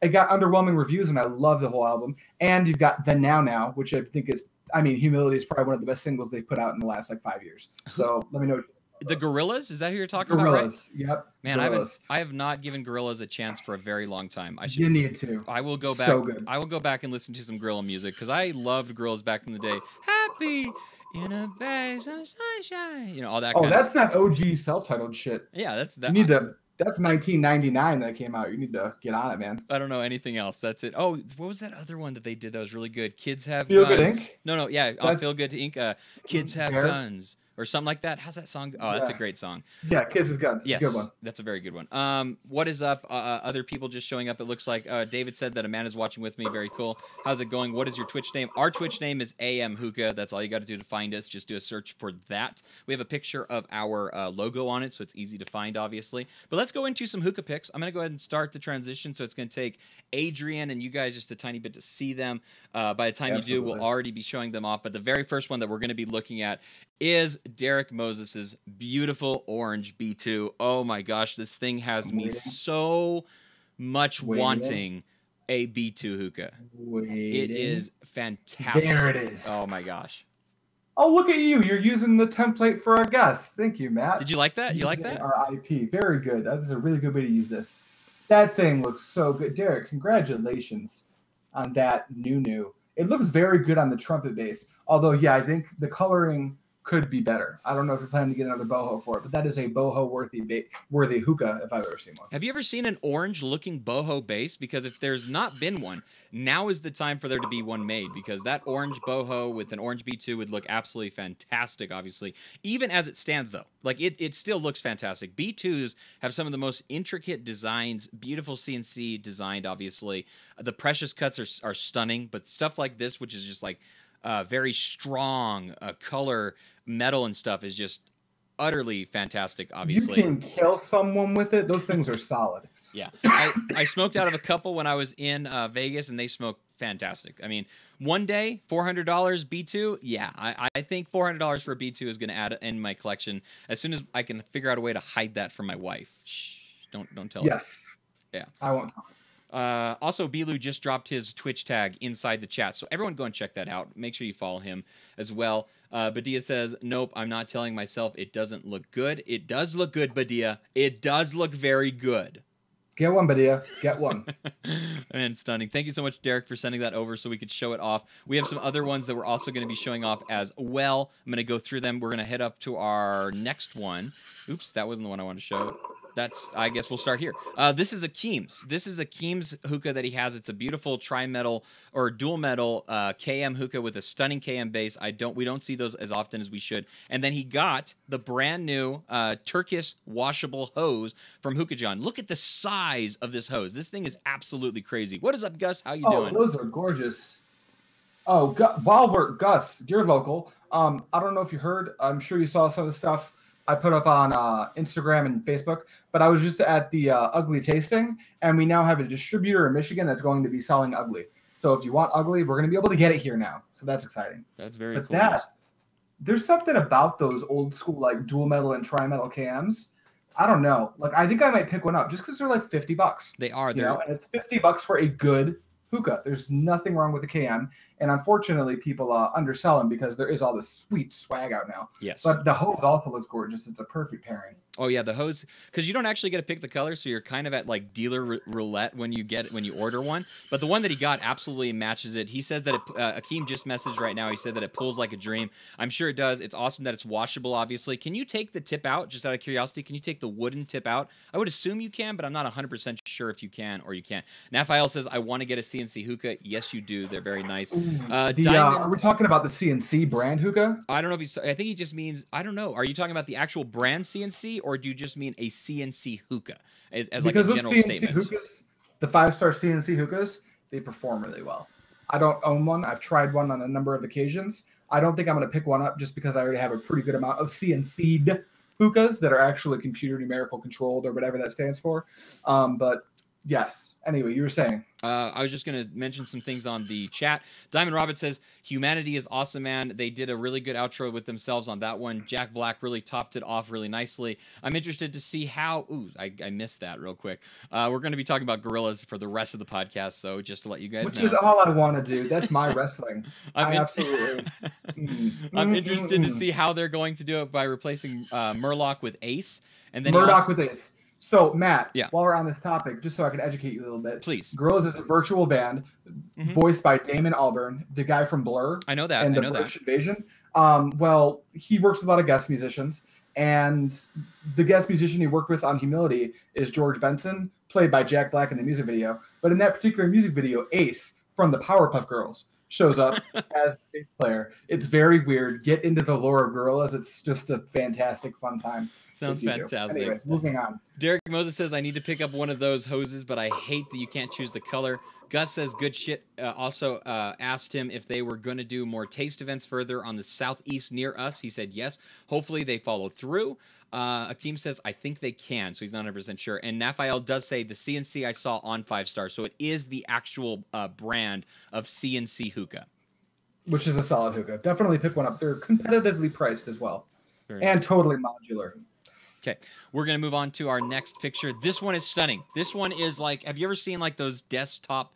it got underwhelming reviews, and I love the whole album. And you've got The Now Now, which I think is, Humility is probably one of the best singles they've put out in the last 5 years. So let me know. The Gorillas? Is that who you're talking Gorillas, about? Right? Yep. Man, Gorillas. I have not given Gorillas a chance for a very long time. You need to. I will go back. So good. I will go back and listen to some Gorilla music, because I loved Gorillas back in the day. Happy in a base of sunshine. All that kind of stuff. That's not OG self-titled shit. Yeah, that's that. You need to. That's 1999 that came out. You need to get on it, man. I don't know anything else. That's it. Oh, what was that other one that they did that was really good? Kids Have Feel Guns. Good Inc. No, yeah, Feel Good Inc. Kids Have Guns. Or something like that. How's that song? Oh, that's a great song. Yeah, Kids with Guns. Yes, good one. That's a very good one. What is up? Other people just showing up. It looks like David said that Amanda's watching with me. Very cool. How's it going? What is your Twitch name? Our Twitch name is AM Hookah. That's all you got to do to find us. Just do a search for that. We have a picture of our logo on it, so it's easy to find, obviously. But let's go into some hookah picks. I'm going to go ahead and start the transition, so it's going to take Adrian and you guys just a tiny bit to see them. By the time you do, we'll already be showing them off. But the very first one that we're going to be looking at is Derek Moses's beautiful orange B2. Oh my gosh, this thing has me so much wanting a B2 hookah. It is fantastic. There it is. Oh my gosh. Oh, look at you. You're using the template for our guests. Thank you, Matt. Did you like that? You like that? Our IP. Very good. That is a really good way to use this. That thing looks so good. Derek, congratulations on that new. It looks very good on the trumpet bass. Although, yeah, I think the coloring could be better. I don't know if you're planning to get another boho for it, but that is a boho worthy hookah if I've ever seen one. Have you ever seen an orange looking boho bass? Because if there's not been one, now is the time for there to be one made, because that orange boho with an orange B2 would look absolutely fantastic, obviously. Even as it stands, though. Like, it still looks fantastic. B2s have some of the most intricate designs, beautiful CNC designed, obviously. The precious cuts are stunning, but stuff like this, which is just like very strong color metal and stuff, is just utterly fantastic, obviously. You can kill someone with it. Those things are solid. Yeah. I smoked out of a couple when I was in Vegas, and they smoked fantastic. I mean, one day, $400 B2. Yeah, I think $400 for a B2 is going to add in my collection as soon as I can figure out a way to hide that from my wife. Shh, don't tell her. Yes. Yeah. I won't tell her. Also, Bilu just dropped his Twitch tag inside the chat, so everyone go and check that out. Make sure you follow him as well. Badia says, nope, I'm not telling myself it doesn't look good. It does look good, Badia. It does look very good. Get one, Badia. Get one. And stunning. Thank you so much, Derek, for sending that over so we could show it off. We have some other ones that we're also going to be showing off as well. I'm going to go through them. We're going to head up to our next one. Oops, that wasn't the one I wanted to show. I guess we'll start here. This is a Keems. This is a Keems hookah that he has. It's a beautiful tri-metal or dual metal KM hookah with a stunning KM bass. We don't see those as often as we should. And then he got the brand new Turkish washable hose from Hookah John. Look at the size of this hose. This thing is absolutely crazy. What is up, Gus? How you doing? Those are gorgeous. Oh, Gus, you're local. I don't know if you heard. I'm sure you saw some of the stuff I put up on Instagram and Facebook, but I was just at the Ugly tasting, and we now have a distributor in Michigan that's going to be selling Ugly. So if you want Ugly, we're going to be able to get it here now. So that's exciting. That's very cool. There's something about those old school like dual metal and tri-metal KMs. I don't know. Like, I think I might pick one up just because they're like $50. They are. You know, and it's $50 for a good hookah. There's nothing wrong with the KM, and unfortunately, people undersell them because there is all this sweet swag out now. Yes. But the hose also looks gorgeous. It's a perfect pairing. Oh yeah, the hose, because you don't actually get to pick the color, so you're kind of at like dealer roulette when you order one. But the one that he got absolutely matches it. He says that Akeem just messaged right now. He said that it pulls like a dream. I'm sure it does. It's awesome that it's washable. Obviously, can you take the tip out? Just out of curiosity, can you take the wooden tip out? I would assume you can, but I'm not 100% sure if you can or you can't. Nafael says I want to get a CNC hookah. Yes, you do. They're very nice. Are we talking about the CNC brand hookah? I don't know if he's. I think he just means. I don't know. Are you talking about the actual brand CNC? Or do you just mean a CNC hookah as like a general statement? Hookahs, the 5-star CNC hookahs, they perform really well. I don't own one. I've tried one on a number of occasions. I don't think I'm going to pick one up just because I already have a pretty good amount of CNC'd hookahs that are actually computer numerical controlled or whatever that stands for. But yes. Anyway, you were saying. I was just going to mention some things on the chat. Diamond Robert says, humanity is awesome, man. They did a really good outro with themselves on that one. Jack Black really topped it off really nicely. I'm interested to see how... Ooh, I missed that real quick. We're going to be talking about gorillas for the rest of the podcast, so just to let you guys know. Which is all I want to do. That's my wrestling. Absolutely... I'm interested to see how they're going to do it by replacing Murloc with Ace. And then Murdoch with Ace. So, Matt, yeah. While we're on this topic, just so I can educate you a little bit. Please. Gorillaz is a virtual band voiced by Damon Albarn, the guy from Blur. I know that. And the British Invasion. Well, he works with a lot of guest musicians, and the guest musician he worked with on Humility is George Benson, played by Jack Black in the music video. But in that particular music video, Ace from the Powerpuff Girls shows up as the bass player. It's very weird. Get into the lore of Gorillaz. It's just a fantastic, fun time. Sounds fantastic. Anyway, moving on. Derek Moses says, I need to pick up one of those hoses, but I hate that you can't choose the color. Gus says, good shit. Also asked him if they were going to do more taste events further on the southeast near us. He said yes. Hopefully they follow through. Akeem says, I think they can, so he's not 100% sure. And Nafael does say the CNC I saw on 5-star, so it is the actual brand of CNC hookah. Which is a solid hookah. Definitely pick one up. They're competitively priced as well. Very and nice. Totally modular. Okay, we're going to move on to our next picture. This one is stunning. This one is like, have you ever seen like those desktop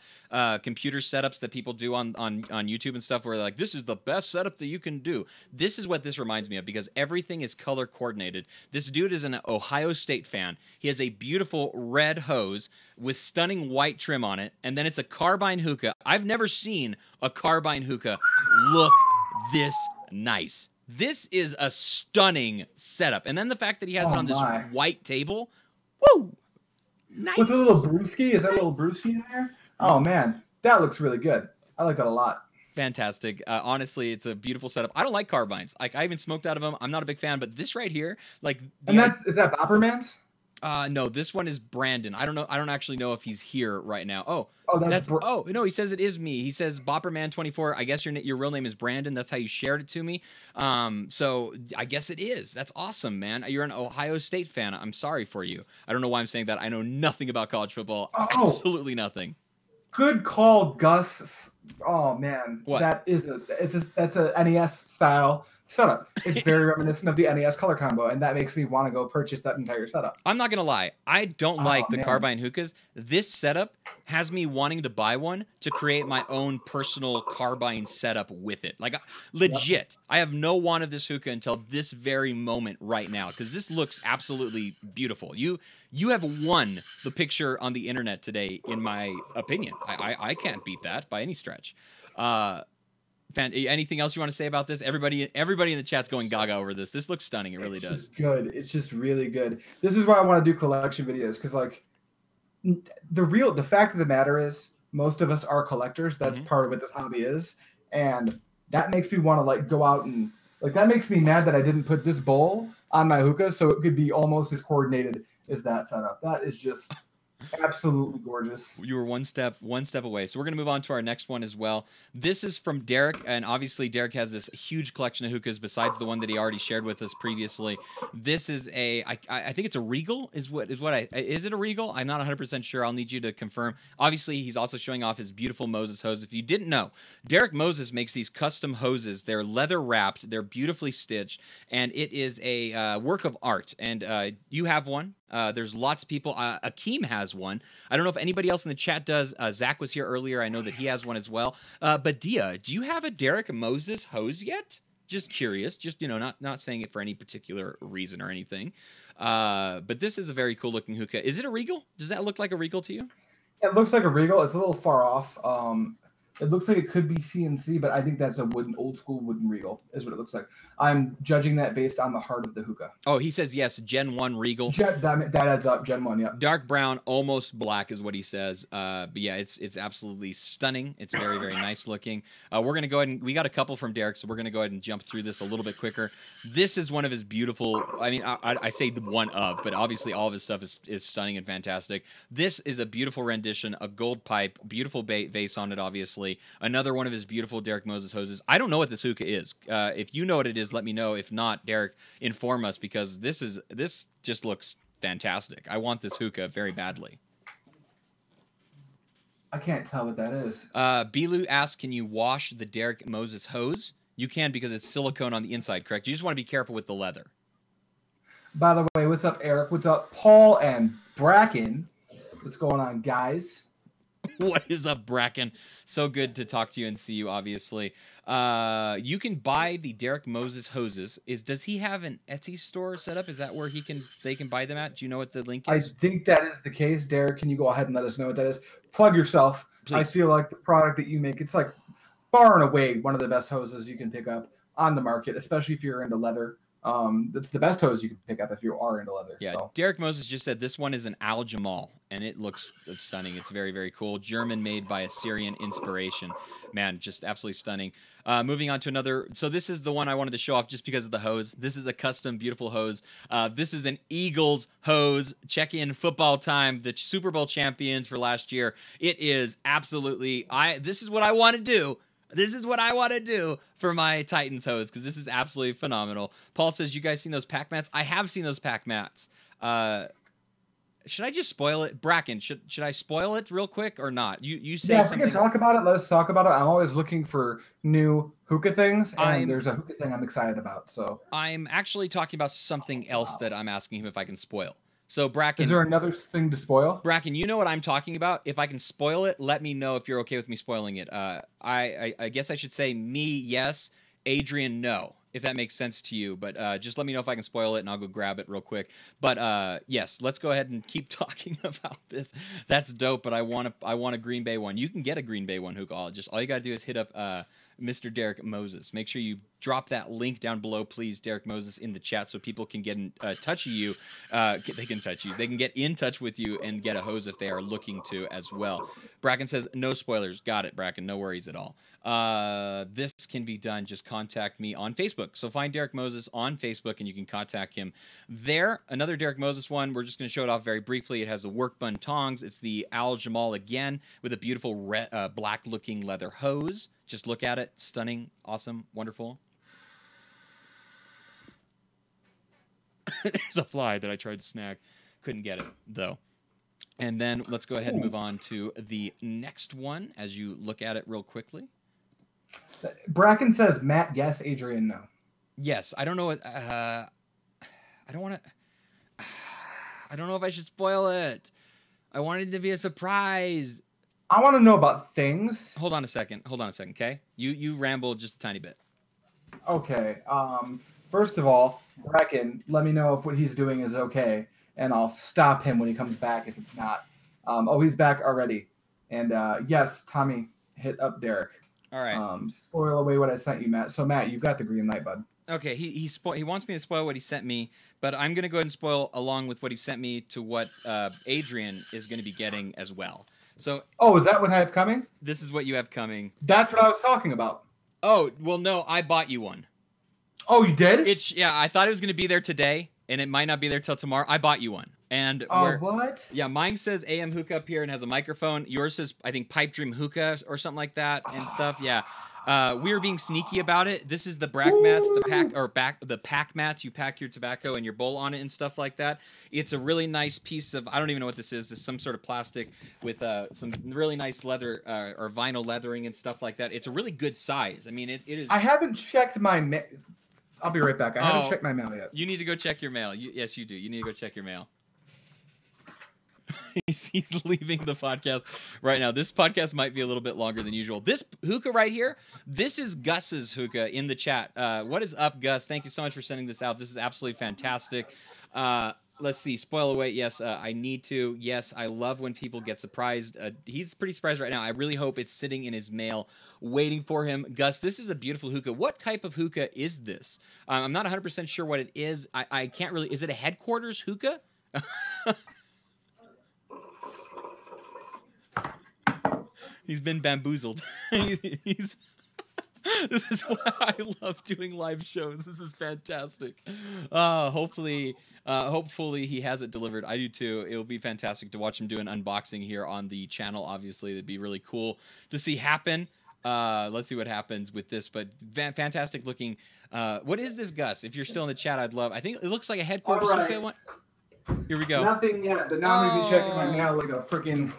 computer setups that people do on YouTube and stuff where they're like, this is the best setup that you can do? This is what this reminds me of because everything is color coordinated. This dude is an Ohio State fan. He has a beautiful red hose with stunning white trim on it, and then it's a carbine hookah. I've never seen a carbine hookah look this nice. This is a stunning setup. And then the fact that he has it on this white table. Woo! Nice. With a little brewski? Is that a little brewski in there? Oh, man. That looks really good. I like that a lot. Fantastic. Honestly, it's a beautiful setup. I don't like carbines. Like, I even smoked out of them. I'm not a big fan. But this right here, like... And is that Bopperman's? No, this one is Brandon. I don't know. I don't actually know if he's here right now. Oh, no, he says it is me. He says Bopperman24. I guess your real name is Brandon. That's how you shared it to me. So I guess it is. That's awesome, man. You're an Ohio State fan. I'm sorry for you. I don't know why I'm saying that. I know nothing about college football. Absolutely nothing. Good call, Gus. Oh man, what? That's a NES style setup. It's very reminiscent of the NES color combo, and that makes me want to go purchase that entire setup. I'm not gonna lie, I don't like the carbine hookahs. This setup has me wanting to buy one to create my own personal carbine setup with it. Like legit, yep. I have no want of this hookah until this very moment right now because this looks absolutely beautiful. You have won the picture on the internet today, in my opinion. I can't beat that by any stretch. Anything else you want to say about this? Everybody in the chat's going gaga over this. This looks stunning. It really does. It's good. It's just really good. This is why I want to do collection videos because, like, the fact of the matter is, most of us are collectors. That's part of what this hobby is, and that makes me want to like go out and like that makes me mad that I didn't put this bowl on my hookah so it could be almost as coordinated as that setup. That is just Absolutely gorgeous. You were one step away. So we're going to move on to our next one as well. This is from Derek, and obviously Derek has this huge collection of hookahs besides the one that he already shared with us previously. This is I think it's a Regal is it a Regal? I'm not 100% sure. I'll need you to confirm. Obviously, he's also showing off his beautiful Moses hose. If you didn't know, Derek Moses makes these custom hoses. They're leather wrapped, they're beautifully stitched, and it is a work of art. And you have one. There's lots of people. Akeem has one. I don't know if anybody else in the chat does. Zach was here earlier. I know that he has one as well. But Dia, do you have a Derek Moses hose yet? Just curious. Just, not saying it for any particular reason or anything. But this is a very cool looking hookah. Is it a Regal? Does that look like a Regal to you? It looks like a Regal. It's a little far off. It looks like it could be CNC, but I think that's a old school wooden Regal is what it looks like. I'm judging that based on the heart of the hookah. Oh, he says yes, Gen 1 Regal. That adds up, Gen 1, yeah. Dark brown, almost black is what he says. But yeah, it's absolutely stunning. It's very, very nice looking. We're going to go ahead and we got a couple from Derek, so we're going to go ahead and jump through this a little bit quicker. This is one of his beautiful, I say the one of, but obviously all of his stuff is stunning and fantastic. This is a beautiful rendition, a gold pipe, beautiful vase on it, obviously. Another one of his beautiful Derek Moses hoses. I don't know what this hookah is. If you know what it is, let me know. If not, Derek, inform us, because this just looks fantastic. I want this hookah very badly. I can't tell what that is. Bilu asks, can you wash the Derek Moses hose? You can, because it's silicone on the inside, correct? You just want to be careful with the leather. By the way, what's up, Eric? What's up, Paul and Bracken? What's going on, guys? What is up, Bracken? So good to talk to you and see you, obviously. You can buy the Derek Moses hoses. Does he have an Etsy store set up? Is that where they can buy them at? Do you know what the link is? I think that is the case. Derek, can you go ahead and let us know what that is? Plug yourself. Please. I feel like the product that you make, it's like far and away one of the best hoses you can pick up on the market, especially if you're into leather. That's the best hose you can pick up if you are into leather. Yeah, so. Derek Moses just said this one is an Al Jamal, and it's stunning. It's very, very cool. German made by Assyrian inspiration. Man, just absolutely stunning. Moving on to another. So this is the one I wanted to show off just because of the hose. This is a custom, beautiful hose. This is an Eagles hose. Check in football time. The Super Bowl champions for last year. It is absolutely. This is what I want to do. This is what I want to do for my Titans hose, because this is absolutely phenomenal. Paul says, you guys seen those PACKMATS? I have seen those PACKMATS. Should I just spoil it? Bracken, should I spoil it real quick or not? You say something. Yeah, we can talk about it. Let us talk about it. I'm always looking for new hookah things, and there's a hookah thing I'm excited about. So I'm actually talking about something else that I'm asking him if I can spoil. So Bracken, is there another thing to spoil? Bracken, you know what I'm talking about. If I can spoil it, let me know if you're okay with me spoiling it. I guess I should say me, yes. Adrian, no. If that makes sense to you, but just let me know if I can spoil it, and I'll go grab it real quick. But yes, let's go ahead and keep talking about this. That's dope. But I want a Green Bay one. You can get a Green Bay one hookah. All you gotta do is hit up Mr. Derek Moses. Make sure you drop that link down below, please, Derek Moses, in the chat so people can get in touch of you. They can touch you. They can get in touch with you and get a hose if they are looking to as well. Bracken says, no spoilers. Got it, Bracken. No worries at all. This can be done. Just contact me on Facebook. So find Derek Moses on Facebook, and you can contact him there. Another Derek Moses one. We're just going to show it off very briefly. It has the work bun tongs. It's the Al Jamal again with a beautiful black-looking leather hose. Just look at it. Stunning, awesome, wonderful. There's a fly that I tried to snag. Couldn't get it, though. And then let's go ahead and move on to the next one as you look at it real quickly. Bracken says, Matt, yes. Adrian, no. Yes. I don't know what... I don't want to... I don't know if I should spoil it. I wanted it to be a surprise. I want to know about things. Hold on a second, okay? You ramble just a tiny bit. Okay. First of all, Bracken, let me know if what he's doing is okay, and I'll stop him when he comes back if it's not. Oh, he's back already. And yes, Tommy, hit up Derek. All right. Spoil away what I sent you, Matt. So, Matt, you've got the green light, bud. Okay, he wants me to spoil what he sent me, but I'm going to go ahead and spoil along with what he sent me to what Adrian is going to be getting as well. So, oh, is that what I have coming? This is what you have coming. That's what I was talking about. Oh, well, no, I bought you one. Oh, you did? Yeah, I thought it was going to be there today, and it might not be there till tomorrow. I bought you one. And what? Yeah, mine says AM Hookah up here and has a microphone. Yours says, I think, PipeDreamHookah or something like that and stuff. Yeah. We were being sneaky about it. This is the PACKMATS, the PackMats. You pack your tobacco and your bowl on it and stuff like that. It's a really nice piece of, I don't even know what this is. This is some sort of plastic with some really nice leather or vinyl leathering and stuff like that. It's a really good size. I mean, it is. I haven't checked my I'll be right back. I haven't checked my mail yet. You need to go check your mail. Yes, you do. You need to go check your mail. He's leaving the podcast right now. This podcast might be a little bit longer than usual. This hookah right here, this is Gus's hookah in the chat. What is up, Gus? Thank you so much for sending this out. This is absolutely fantastic. Let's see. Spoil away. Yes, I need to. Yes, I love when people get surprised. He's pretty surprised right now. I really hope it's sitting in his mail waiting for him. Gus, this is a beautiful hookah. What type of hookah is this? I'm not 100% sure what it is. I can't really. Is it a headquarters hookah? He's been bamboozled. This is why I love doing live shows. This is fantastic. Hopefully he has it delivered. I do too. It will be fantastic to watch him do an unboxing here on the channel. Obviously, it'd be really cool to see happen. Let's see what happens with this. But fantastic looking. What is this, Gus? If you're still in the chat, I'd love. I think it looks like a headquarters. All right. One. Here we go. Nothing yet, but now I'm gonna be checking my mail like a freaking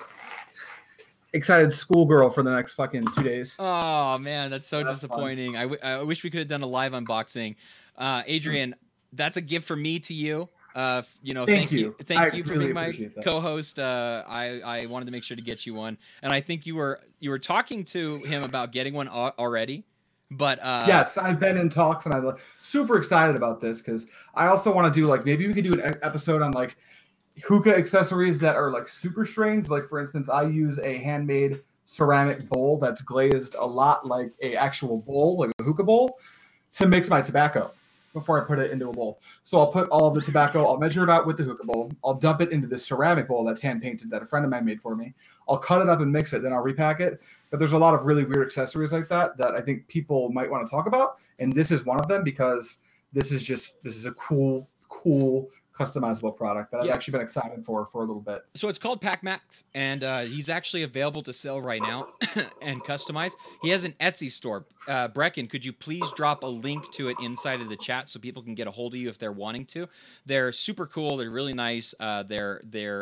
excited schoolgirl for the next fucking 2 days. Oh man, that's so disappointing. I wish we could have done a live unboxing. Adrian, that's a gift from me to you. Thank you for being my co-host. I wanted to make sure to get you one, and I think you were talking to him about getting one already. But yes, I've been in talks, and I'm super excited about this because I also want to do maybe we could do an episode on hookah accessories that are super strange. Like for instance, I use a handmade ceramic bowl that's glazed a lot like a actual bowl, like a hookah bowl, to mix my tobacco before I put it into a bowl. So I'll put all the tobacco, I'll measure it out with the hookah bowl, I'll dump it into this ceramic bowl that's hand painted that a friend of mine made for me. I'll cut it up and mix it, then I'll repack it. But there's a lot of really weird accessories like that I think people might want to talk about, and this is one of them because this is a cool customizable product that I've actually been excited for a little bit. So it's called PackMax, and he's actually available to sell right now and customize. He has an Etsy store. Brecken, could you please drop a link to it inside of the chat so people can get a hold of you if they're wanting to? They're super cool. They're really nice. They're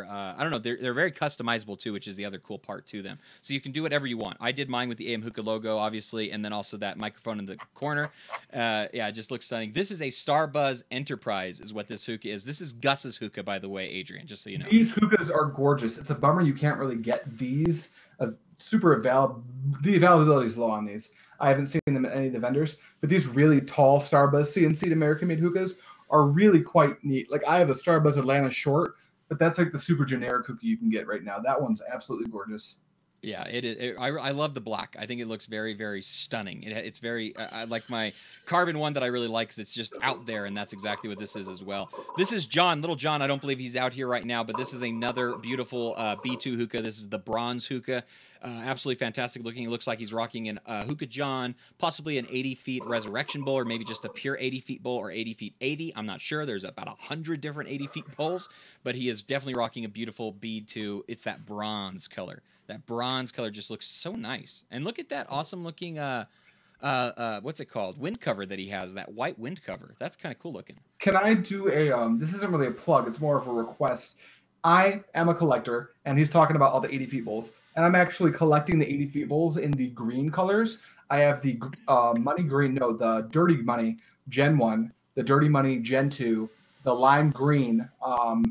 I don't know. They're very customizable too, which is the other cool part to them. So you can do whatever you want. I did mine with the AM Hookah logo, obviously, and then also that microphone in the corner. Yeah, it just looks stunning. This is a Starbuzz Enterprise, is what this hookah is. This is Gus's hookah, by the way, Adrian, just so you know. These hookahs are gorgeous. It's a bummer you can't really get these. The availability is low on these. I haven't seen them at any of the vendors, but these really tall Starbuzz CNC'd American-made hookahs are really quite neat. I have a Starbuzz Atlanta short, but that's the super generic hookah you can get right now. That one's absolutely gorgeous. Yeah, it is. I love the black. I think it looks very, very stunning. It's very. I like my carbon one that I really like because it's just out there, and that's exactly what this is as well. This is John, Little John. I don't believe he's out here right now, but this is another beautiful B2 hookah. This is the bronze hookah. Absolutely fantastic looking. It looks like he's rocking an Hookah John, possibly an 80 feet resurrection bowl, or maybe just a pure 80 feet bowl, or 80 feet 80. I'm not sure. There's about 100 different 80 feet bowls, but he is definitely rocking a beautiful B2. It's that bronze color. That bronze color just looks so nice. And look at that awesome looking, what's it called? Wind cover that he has, that white wind cover. That's kind of cool looking. Can I do this isn't really a plug, it's more of a request. I am a collector, and he's talking about all the 80 feet bowls, and I'm actually collecting the 80 feet bowls in the green colors. I have the money green, no, the dirty money Gen 1, the dirty money Gen 2, the lime green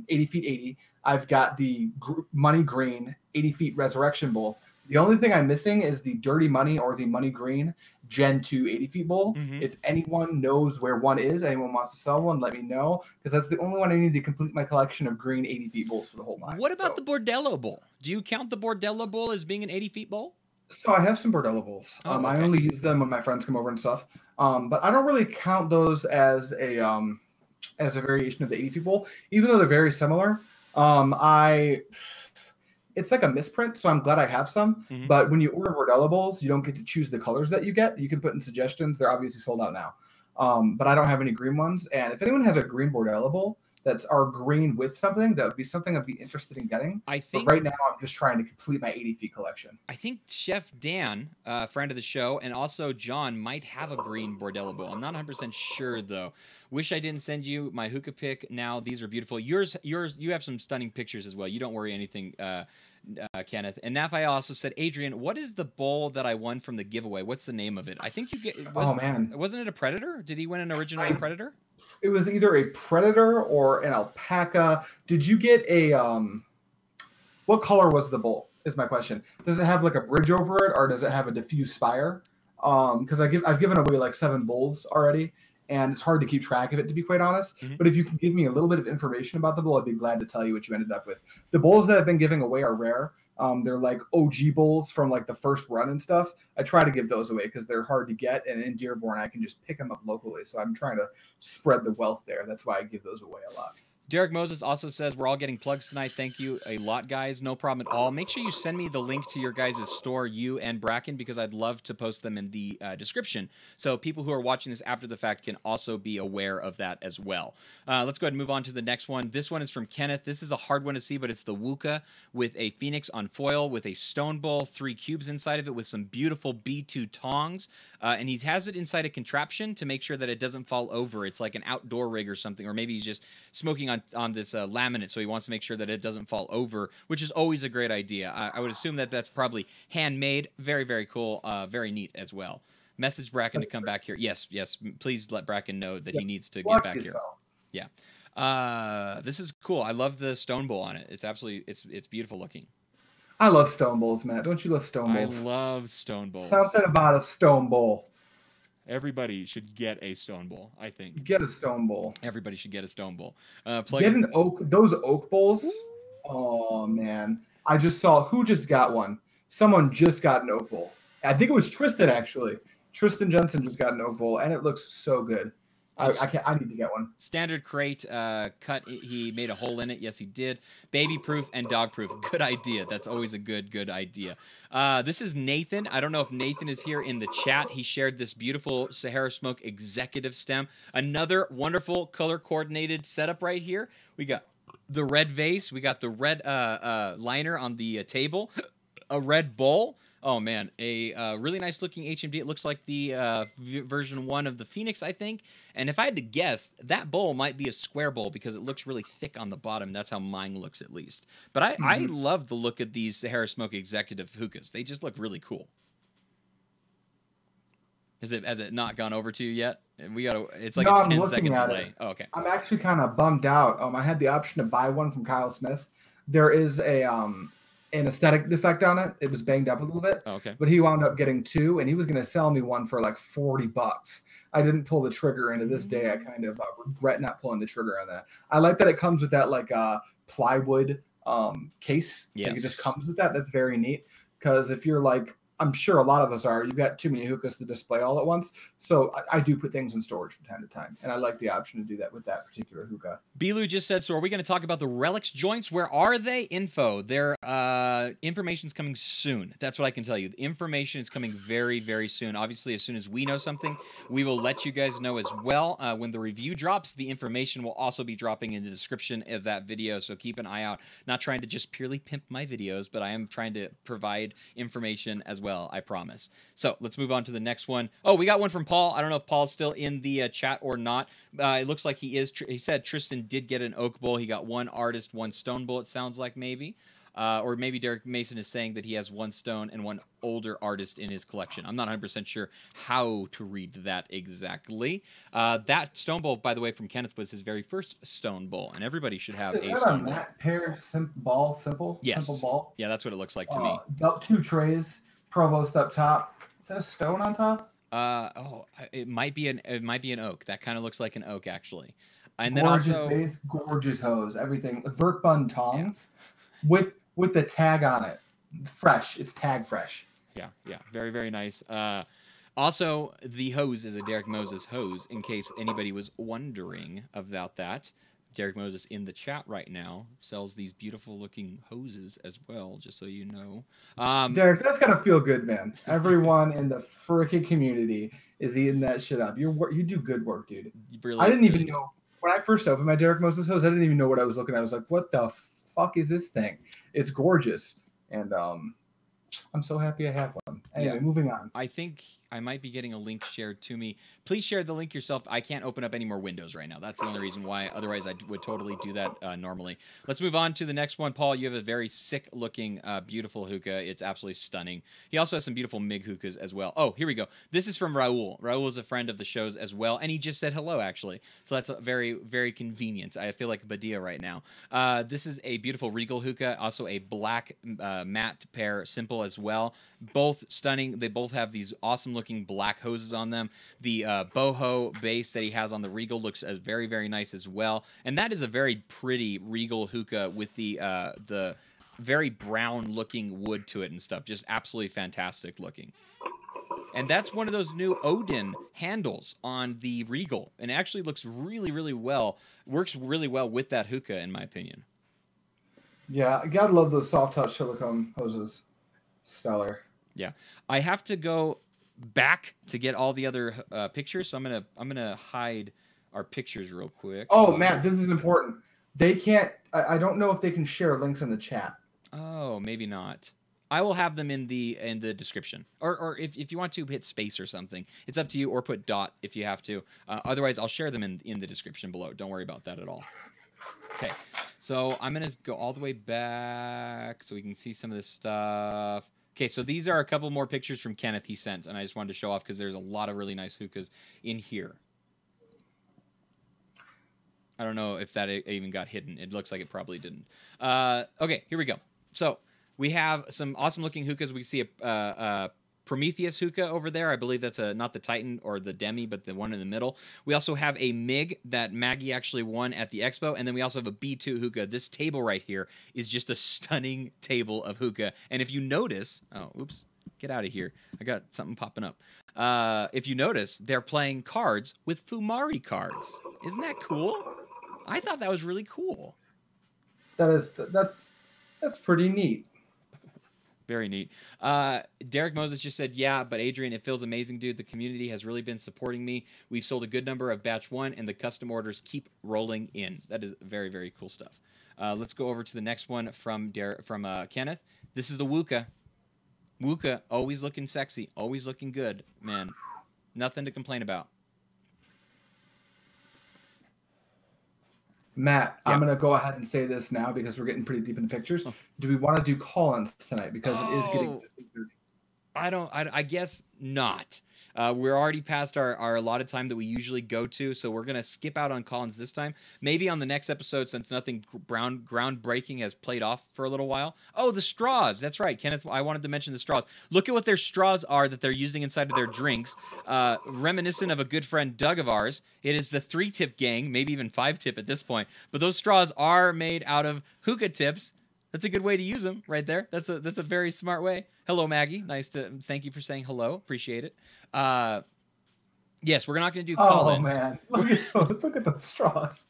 80 feet 80. I've got the money green 80 feet resurrection bowl. The only thing I'm missing is the dirty money or the money green Gen 2 80 feet bowl. Mm-hmm. If anyone knows where one is, anyone wants to sell one, let me know, because that's the only one I need to complete my collection of green 80 feet bowls for the whole line. What about the Bordello bowl? Do you count the Bordello bowl as being an 80 feet bowl? So I have some Bordello bowls. Okay. I only use them when my friends come over and stuff. But I don't really count those as a variation of the 80 feet bowl, even though they're very similar. It's like a misprint, so I'm glad I have some. Mm-hmm. But when you order Bordello bowls, you don't get to choose the colors that you get. You can put in suggestions. They're obviously sold out now. But I don't have any green ones. And if anyone has a green Bordello bowl, that's our green with something, that would be something I'd be interested in getting. I think but right now I'm just trying to complete my 80 feet collection. I think Chef Dan, friend of the show, and also John might have a green Bordello bowl. I'm not 100% sure though. Wish I didn't send you my hookah pic. Now these are beautiful. You have some stunning pictures as well. You don't worry anything, Kenneth. And Nafai also said, Adrian, what is the bowl that I won from the giveaway? What's the name of it? I think you get. Wasn't it a Predator? Did he win an original Predator? It was either a Predator or an Alpaca. Did you get a what color was the bowl? Is my question. Does it have like a bridge over it, or does it have a diffuse spire? Because I've given away like 7 bowls already, and it's hard to keep track of it, to be quite honest. But if you can give me a little bit of information about the bowl, I'd be glad to tell you what you ended up with. The bowls that I've been giving away are rare. They're like OG bowls from like the first run and stuff. I try to give those away because they're hard to get, and in Dearborn I can just pick them up locally. So I'm trying to spread the wealth there. That's why I give those away a lot. Derek Moses also says, we're all getting plugs tonight. Thank you a lot, guys. No problem at all. Make sure you send me the link to your guys' store, you and Bracken, because I'd love to post them in the description. So people who are watching this after the fact can also be aware of that as well. Let's go ahead and move on to the next one. This one is from Kenneth. This is a hard one to see, but it's the Hookah with a Phoenix on foil with a stone bowl, 3 cubes inside of it with some beautiful B2 tongs. And he has it inside a contraption to make sure that it doesn't fall over. It's like an outdoor rig or something, or maybe he's just smoking on this laminate, so he wants to make sure that it doesn't fall over, which is always a great idea. I would assume that that's probably handmade. Very, very cool. Very neat as well. Message Bracken to come back here. Yes, please let Bracken know that he needs to get back here. Yeah. This is cool. I love the stone bowl on it. It's absolutely, it's beautiful looking. I love stone bowls, Matt. Don't you love stone bowls? I love stone bowls. Something about a stone bowl. Everybody should get a stone bowl, I think. Get a stone bowl. Everybody should get a stone bowl. Get an oak. Those oak bowls. Ooh. Oh man, I just saw who just got one. Someone just got an oak bowl. I think it was Tristan actually. Tristan Jensen just got an oak bowl, and it looks so good. I need to get one. Standard crate cut. He made a hole in it. Yes, he did. Baby proof and dog proof. Good idea. That's always a good idea. This is Nathan. I don't know if Nathan is here in the chat. He shared this beautiful Sahara Smoke executive stem. Another wonderful color coordinated setup right here. We got the red vase. We got the red liner on the table. A red bowl. Oh, man, a really nice looking HMD. It looks like the version 1 of the Phoenix, I think. And if I had to guess, that bowl might be a square bowl because it looks really thick on the bottom. That's how mine looks, at least. But I love the look of these Sahara Smoke Executive hookahs. They just look really cool. Has it not gone over to you yet? It's like a 10-second delay. Oh, okay. I'm actually kind of bummed out. I had the option to buy one from Kyle Smith. There is an aesthetic defect on it. It was banged up a little bit. Oh, okay. But he wound up getting 2, and he was going to sell me one for like $40. I didn't pull the trigger, and to this day, I kind of regret not pulling the trigger on that. I like that it comes with that like plywood case. Yes. Like it just comes with that. That's very neat. Because if you're like, I'm sure a lot of us are, you've got too many hookahs to display all at once. So I do put things in storage from time to time. And I like the option to do that with that particular hookah. Bilu just said, so are we going to talk about the Relics joints? Where are they? Info. Their information's coming soon. That's what I can tell you. The information is coming very, very soon. Obviously, as soon as we know something, we will let you guys know as well. When the review drops, the information will also be dropping in the description of that video. So keep an eye out. Not trying to just purely pimp my videos, but I am trying to provide information as well. I promise. So let's move on to the next one. Oh, we got one from Paul. I don't know if Paul's still in the chat or not. It looks like he is. He said Tristan did get an oak bowl. He got 1 artist, 1 stone bowl, it sounds like maybe. Or maybe Derek Mason is saying that he has 1 stone and 1 older artist in his collection. I'm not 100% sure how to read that exactly. That stone bowl, by the way, from Kenneth was his very first stone bowl, and everybody should have a stone bowl. Matt Pear ball, simple? Yes. Simple ball? Yeah, that's what it looks like to me. 2 trays, provost up top. Is that a stone on top? It might be an oak. That kind of looks like an oak, actually. And then gorgeous also base, gorgeous hose, everything. Verkbun tongs with the tag on it. It's fresh. It's tag fresh. Yeah. Very, very nice. Also, the hose is a Derek Moses hose, in case anybody was wondering about that. Derek Moses in the chat right now sells these beautiful looking hoses as well, just so you know. Derek, that's gotta feel good, man. Everyone in the freaking community is eating that shit up. You do good work, dude. Really, I didn't even know when I first opened my Derek Moses hose, I didn't even know what I was looking at. I was like, what the fuck is this thing? It's gorgeous. And I'm so happy I have one. Anyway, Yeah. moving on. I think I might be getting a link shared to me. Please share the link yourself. I can't open up any more windows right now. That's the only reason why. Otherwise, I would totally do that normally. Let's move on to the next one. Paul, you have a very sick-looking, beautiful hookah. It's absolutely stunning. He also has some beautiful MIG hookahs as well. Oh, here we go. This is from Raul. Raul is a friend of the show's as well, and he just said hello, actually. So that's very, very convenient. I feel like Badia right now. This is a beautiful Regal hookah, also a black matte pair, simple as well. Both stunning. They both have these awesome-looking black hoses on them. The boho base that he has on the Regal looks as very, very nice as well. And that is a very pretty Regal hookah with the very brown-looking wood to it and stuff. Just absolutely fantastic looking. And that's one of those new Odin handles on the Regal. And it actually looks really, really well. Works really well with that hookah, in my opinion. Yeah, I gotta love those soft touch silicone hoses. Stellar. Yeah, I have to go back to get all the other pictures, so I'm gonna hide our pictures real quick. Oh, Matt, this is important. They can't. I don't know if they can share links in the chat. Oh, maybe not. I will have them in the description, or if you want to hit space or something, it's up to you. Or put dot if you have to. Otherwise, I'll share them in the description below. Don't worry about that at all. Okay, so I'm gonna go all the way back so we can see some of this stuff. Okay, so these are a couple more pictures from Kenneth he sent, and I just wanted to show off because there's a lot of really nice hookahs in here. I don't know if that even got hidden. It looks like it probably didn't. Okay, here we go. So we have some awesome-looking hookahs. We see a Prometheus hookah over there. I believe that's not the Titan or the Demi, but the one in the middle. We also have a MIG that Maggie actually won at the expo, and then we also have a B2 hookah. This table right here is just a stunning table of hookah. And if you notice, oh, oops, get out of here. I got something popping up. If you notice, they're playing cards with Fumari cards. Isn't that cool? I thought that was really cool. That's pretty neat. Very neat. Derek Moses just said, yeah, but Adrian, it feels amazing, dude. The community has really been supporting me. We've sold a good number of batch 1, and the custom orders keep rolling in. That is very, very cool stuff. Let's go over to the next one from Kenneth. This is the Wuka. Wuka, always looking sexy, always looking good. Man, nothing to complain about. Matt, Yeah. I'm going to go ahead and say this now because we're getting pretty deep in the pictures. Do we want to do call-ins tonight? Because it is getting... I guess not. We're already past our allotted time that we usually go to, so we're going to skip out on call-ins this time. Maybe on the next episode, since nothing groundbreaking has played off for a little while. Oh, the straws. That's right, Kenneth. I wanted to mention the straws. Look at what their straws are that they're using inside of their drinks. Reminiscent of a good friend, Doug of ours. It is the 3-tip gang, maybe even 5-tip at this point. But those straws are made out of hookah tips. That's a good way to use them right there. That's a very smart way. Hello, Maggie. Thank you for saying hello. Appreciate it. Yes, we're not going to do call-ins. Oh, man. Look at those straws.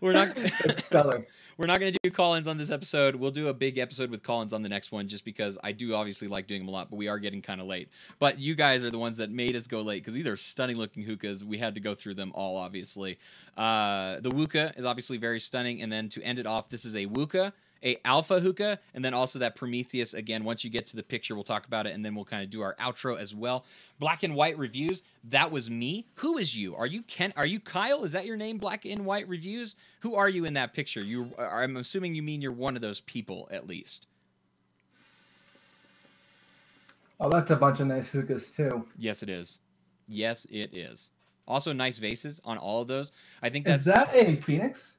We're not. It's stellar. We're not going to do call-ins on this episode. We'll do a big episode with call-ins on the next one, just because I do obviously like doing them a lot, but we are getting kind of late. But you guys are the ones that made us go late because these are stunning-looking hookahs. We had to go through them all, obviously. The Wuka is obviously very stunning, and then to end it off, this is a Wuka, a Alpha hookah, and then also that Prometheus. Again, once you get to the picture, we'll talk about it, and then we'll kind of do our outro as well. Black and White Reviews, that was me. Who is you? Are you Ken? Are you Kyle? Is that your name, Black and White Reviews? Who are you in that picture? I'm assuming you mean you're one of those people, at least. Oh, that's a bunch of nice hookahs, too. Yes, it is. Yes, it is. Also, nice vases on all of those. I think that's... Is that a Phoenix?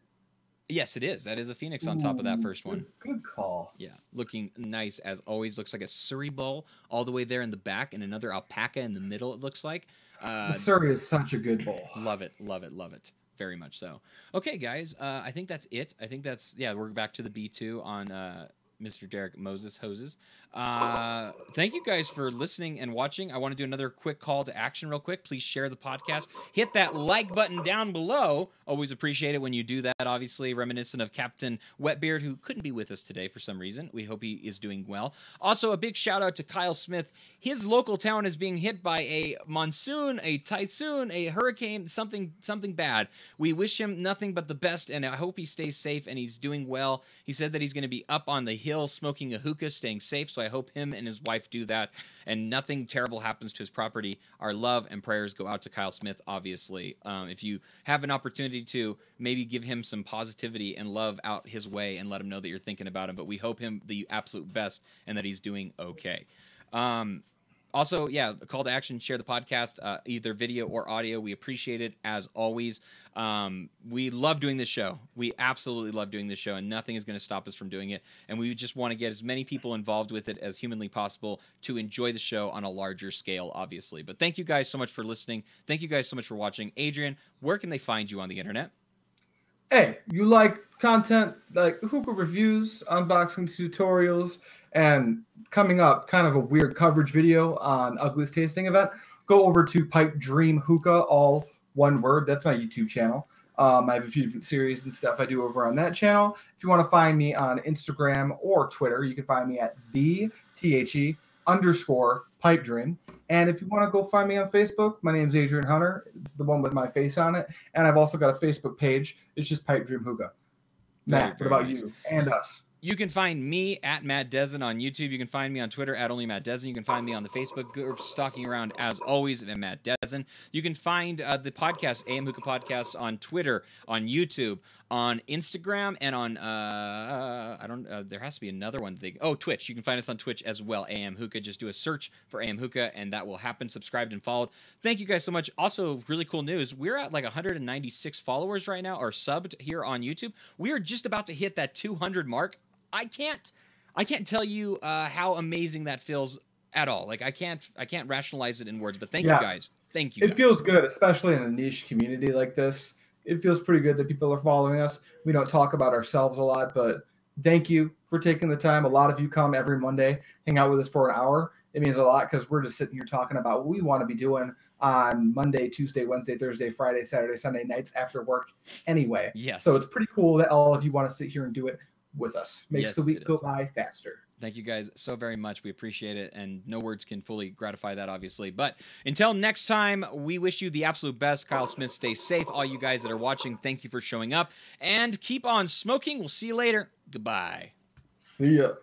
Yes, it is. That is a Phoenix on top of that first one. Good call. Yeah, looking nice as always. Looks like a Surrey bowl all the way there in the back and another alpaca in the middle, it looks like. The Surrey is such a good bowl. Love it, love it, love it. Very much so. Okay, guys, I think that's it. I think that's, yeah, we're back to the B2 on Mr. Derek Moses Hoses. Thank you guys for listening and watching. I want to do another quick call to action real quick. Please share the podcast. Hit that like button down below. Always appreciate it when you do that, obviously. Reminiscent of Captain Wetbeard, who couldn't be with us today for some reason. We hope he is doing well. Also, a big shout out to Kyle Smith. His local town is being hit by a monsoon, a typhoon, a hurricane, something bad. We wish him nothing but the best, and I hope he stays safe and he's doing well. He said that he's going to be up on the hill smoking a hookah, staying safe, so I hope him and his wife do that and nothing terrible happens to his property. Our love and prayers go out to Kyle Smith, obviously. If you have an opportunity to maybe give him some positivity and love out his way and let him know that you're thinking about him, but we hope him the absolute best and that he's doing okay. Also, yeah, a call to action, share the podcast, either video or audio. We appreciate it, as always. We love doing this show. We absolutely love doing this show, and nothing is going to stop us from doing it. And we just want to get as many people involved with it as humanly possible to enjoy the show on a larger scale, obviously. But thank you guys so much for listening. Thank you guys so much for watching. Adrian, where can they find you on the internet? Hey, you like content like hookah reviews, unboxing tutorials, and coming up, kind of a weird coverage video on Ugliest Tasting Event, go over to PipeDreamHookah, all one word. That's my YouTube channel. I have a few different series and stuff I do over on that channel. If you want to find me on Instagram or Twitter, you can find me at _PipeDream. And if you want to go find me on Facebook, my name's Adrian Hunter. It's the one with my face on it. And I've also got a Facebook page. It's just PipeDreamHookah. Matt, what about you and us? You can find me at Matt Desind on YouTube. You can find me on Twitter at @OnlyMattDesind. You can find me on the Facebook group, stalking around as always at Matt Desind. You can find the podcast, AM Hookah Podcast, on Twitter, on YouTube, on Instagram, and on there has to be another one. Twitch. You can find us on Twitch as well. AM Hookah. Just do a search for AM Hookah, and that will happen. Subscribed and followed. Thank you guys so much. Also, really cool news. We're at like 196 followers right now, or subbed here on YouTube. We are just about to hit that 200 mark. I can't tell you how amazing that feels at all. Like I can't rationalize it in words, but thank you guys. Thank you. It feels good, especially in a niche community like this. It feels pretty good that people are following us. We don't talk about ourselves a lot, but thank you for taking the time. A lot of you come every Monday, hang out with us for an hour. It means a lot because we're just sitting here talking about what we want to be doing on Monday, Tuesday, Wednesday, Thursday, Friday, Saturday, Sunday nights after work anyway. Yes. So it's pretty cool that all of you want to sit here and do it with us. Makes the week go by faster. Thank you guys so very much. We appreciate it, and no words can fully gratify that, obviously. But until next time, we wish you the absolute best. Kyle Smith, stay safe. All you guys that are watching, thank you for showing up, and keep on smoking. We'll see you later. Goodbye. See ya.